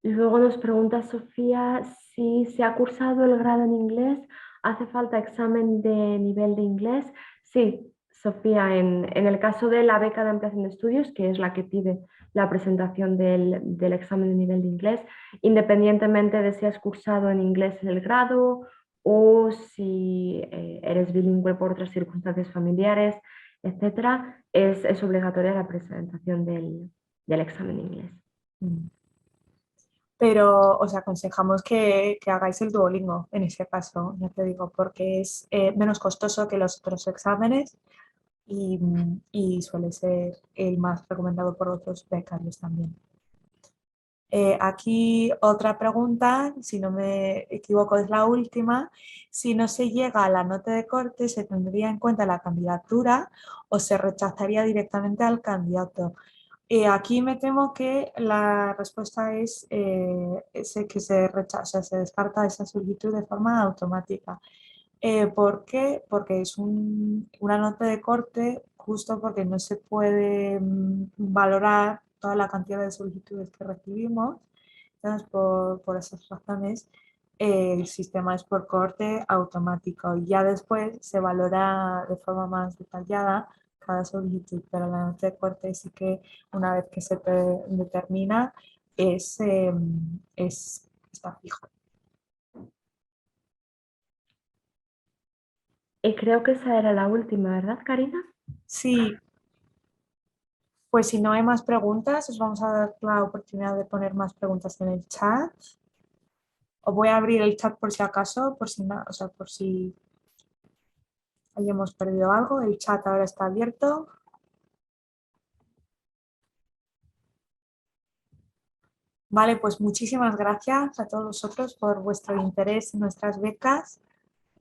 Y luego nos pregunta Sofía si se ha cursado el grado en inglés, ¿hace falta examen de nivel de inglés? Sí, Sofía, en el caso de la beca de ampliación de estudios, que es la que pide la presentación del examen de nivel de inglés, independientemente de si has cursado en inglés el grado o si eres bilingüe por otras circunstancias familiares, etcétera, es obligatoria la presentación del examen de inglés. Mm. Pero os aconsejamos que hagáis el Duolingo en ese caso, ya te digo, porque es menos costoso que los otros exámenes y suele ser el más recomendado por otros becarios también. Aquí otra pregunta, si no me equivoco es la última. Si no se llega a la nota de corte, ¿se tendría en cuenta la candidatura o se rechazaría directamente al candidato? Aquí me temo que la respuesta es que se rechaza, se descarta esa solicitud de forma automática. ¿Por qué? Porque es una nota de corte justo porque no se puede valorar toda la cantidad de solicitudes que recibimos. Entonces, por esas razones, el sistema es por corte automático y ya después se valora de forma más detallada cada solicitud, pero la nota de corte sí que una vez que se determina está fijo. Y creo que esa era la última, ¿verdad, Karina? Sí, pues si no hay más preguntas, os vamos a dar la oportunidad de poner más preguntas en el chat. Os voy a abrir el chat por si acaso, o sea, por si hayamos perdido algo. El chat ahora está abierto. Vale, pues muchísimas gracias a todos vosotros por vuestro interés en nuestras becas.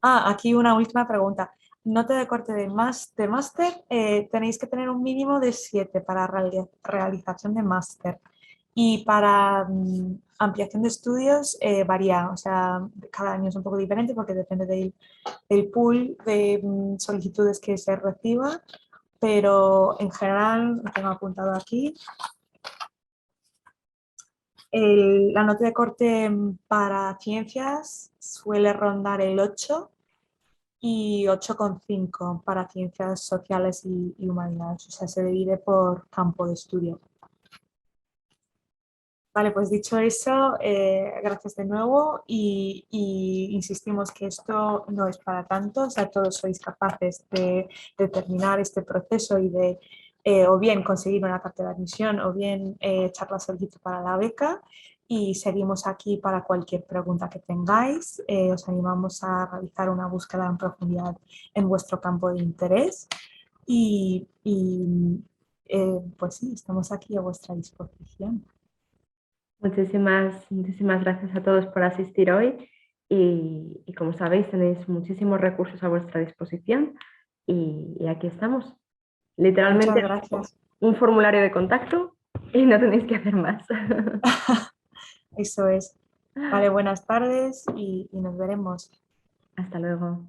Aquí una última pregunta. Nota de corte de máster, tenéis que tener un mínimo de 7 para realización de máster. Y para ampliación de estudios varía, o sea, cada año es un poco diferente porque depende del pool de solicitudes que se reciba, pero en general, lo tengo apuntado aquí, la nota de corte para ciencias suele rondar el 8 y 8,5 para ciencias sociales y humanidades, o sea, se divide por campo de estudio. Vale, pues dicho eso, gracias de nuevo y insistimos que esto no es para tanto, o sea, todos sois capaces de terminar este proceso y de o bien conseguir una carta de admisión o bien echar la solicitud para la beca y seguimos aquí para cualquier pregunta que tengáis. Os animamos a realizar una búsqueda en profundidad en vuestro campo de interés y pues sí, estamos aquí a vuestra disposición. Muchísimas gracias a todos por asistir hoy y como sabéis tenéis muchísimos recursos a vuestra disposición y aquí estamos. Muchas Literalmente gracias. un formulario de contacto y no tenéis que hacer más. Eso es. Vale, buenas tardes y nos veremos. Hasta luego.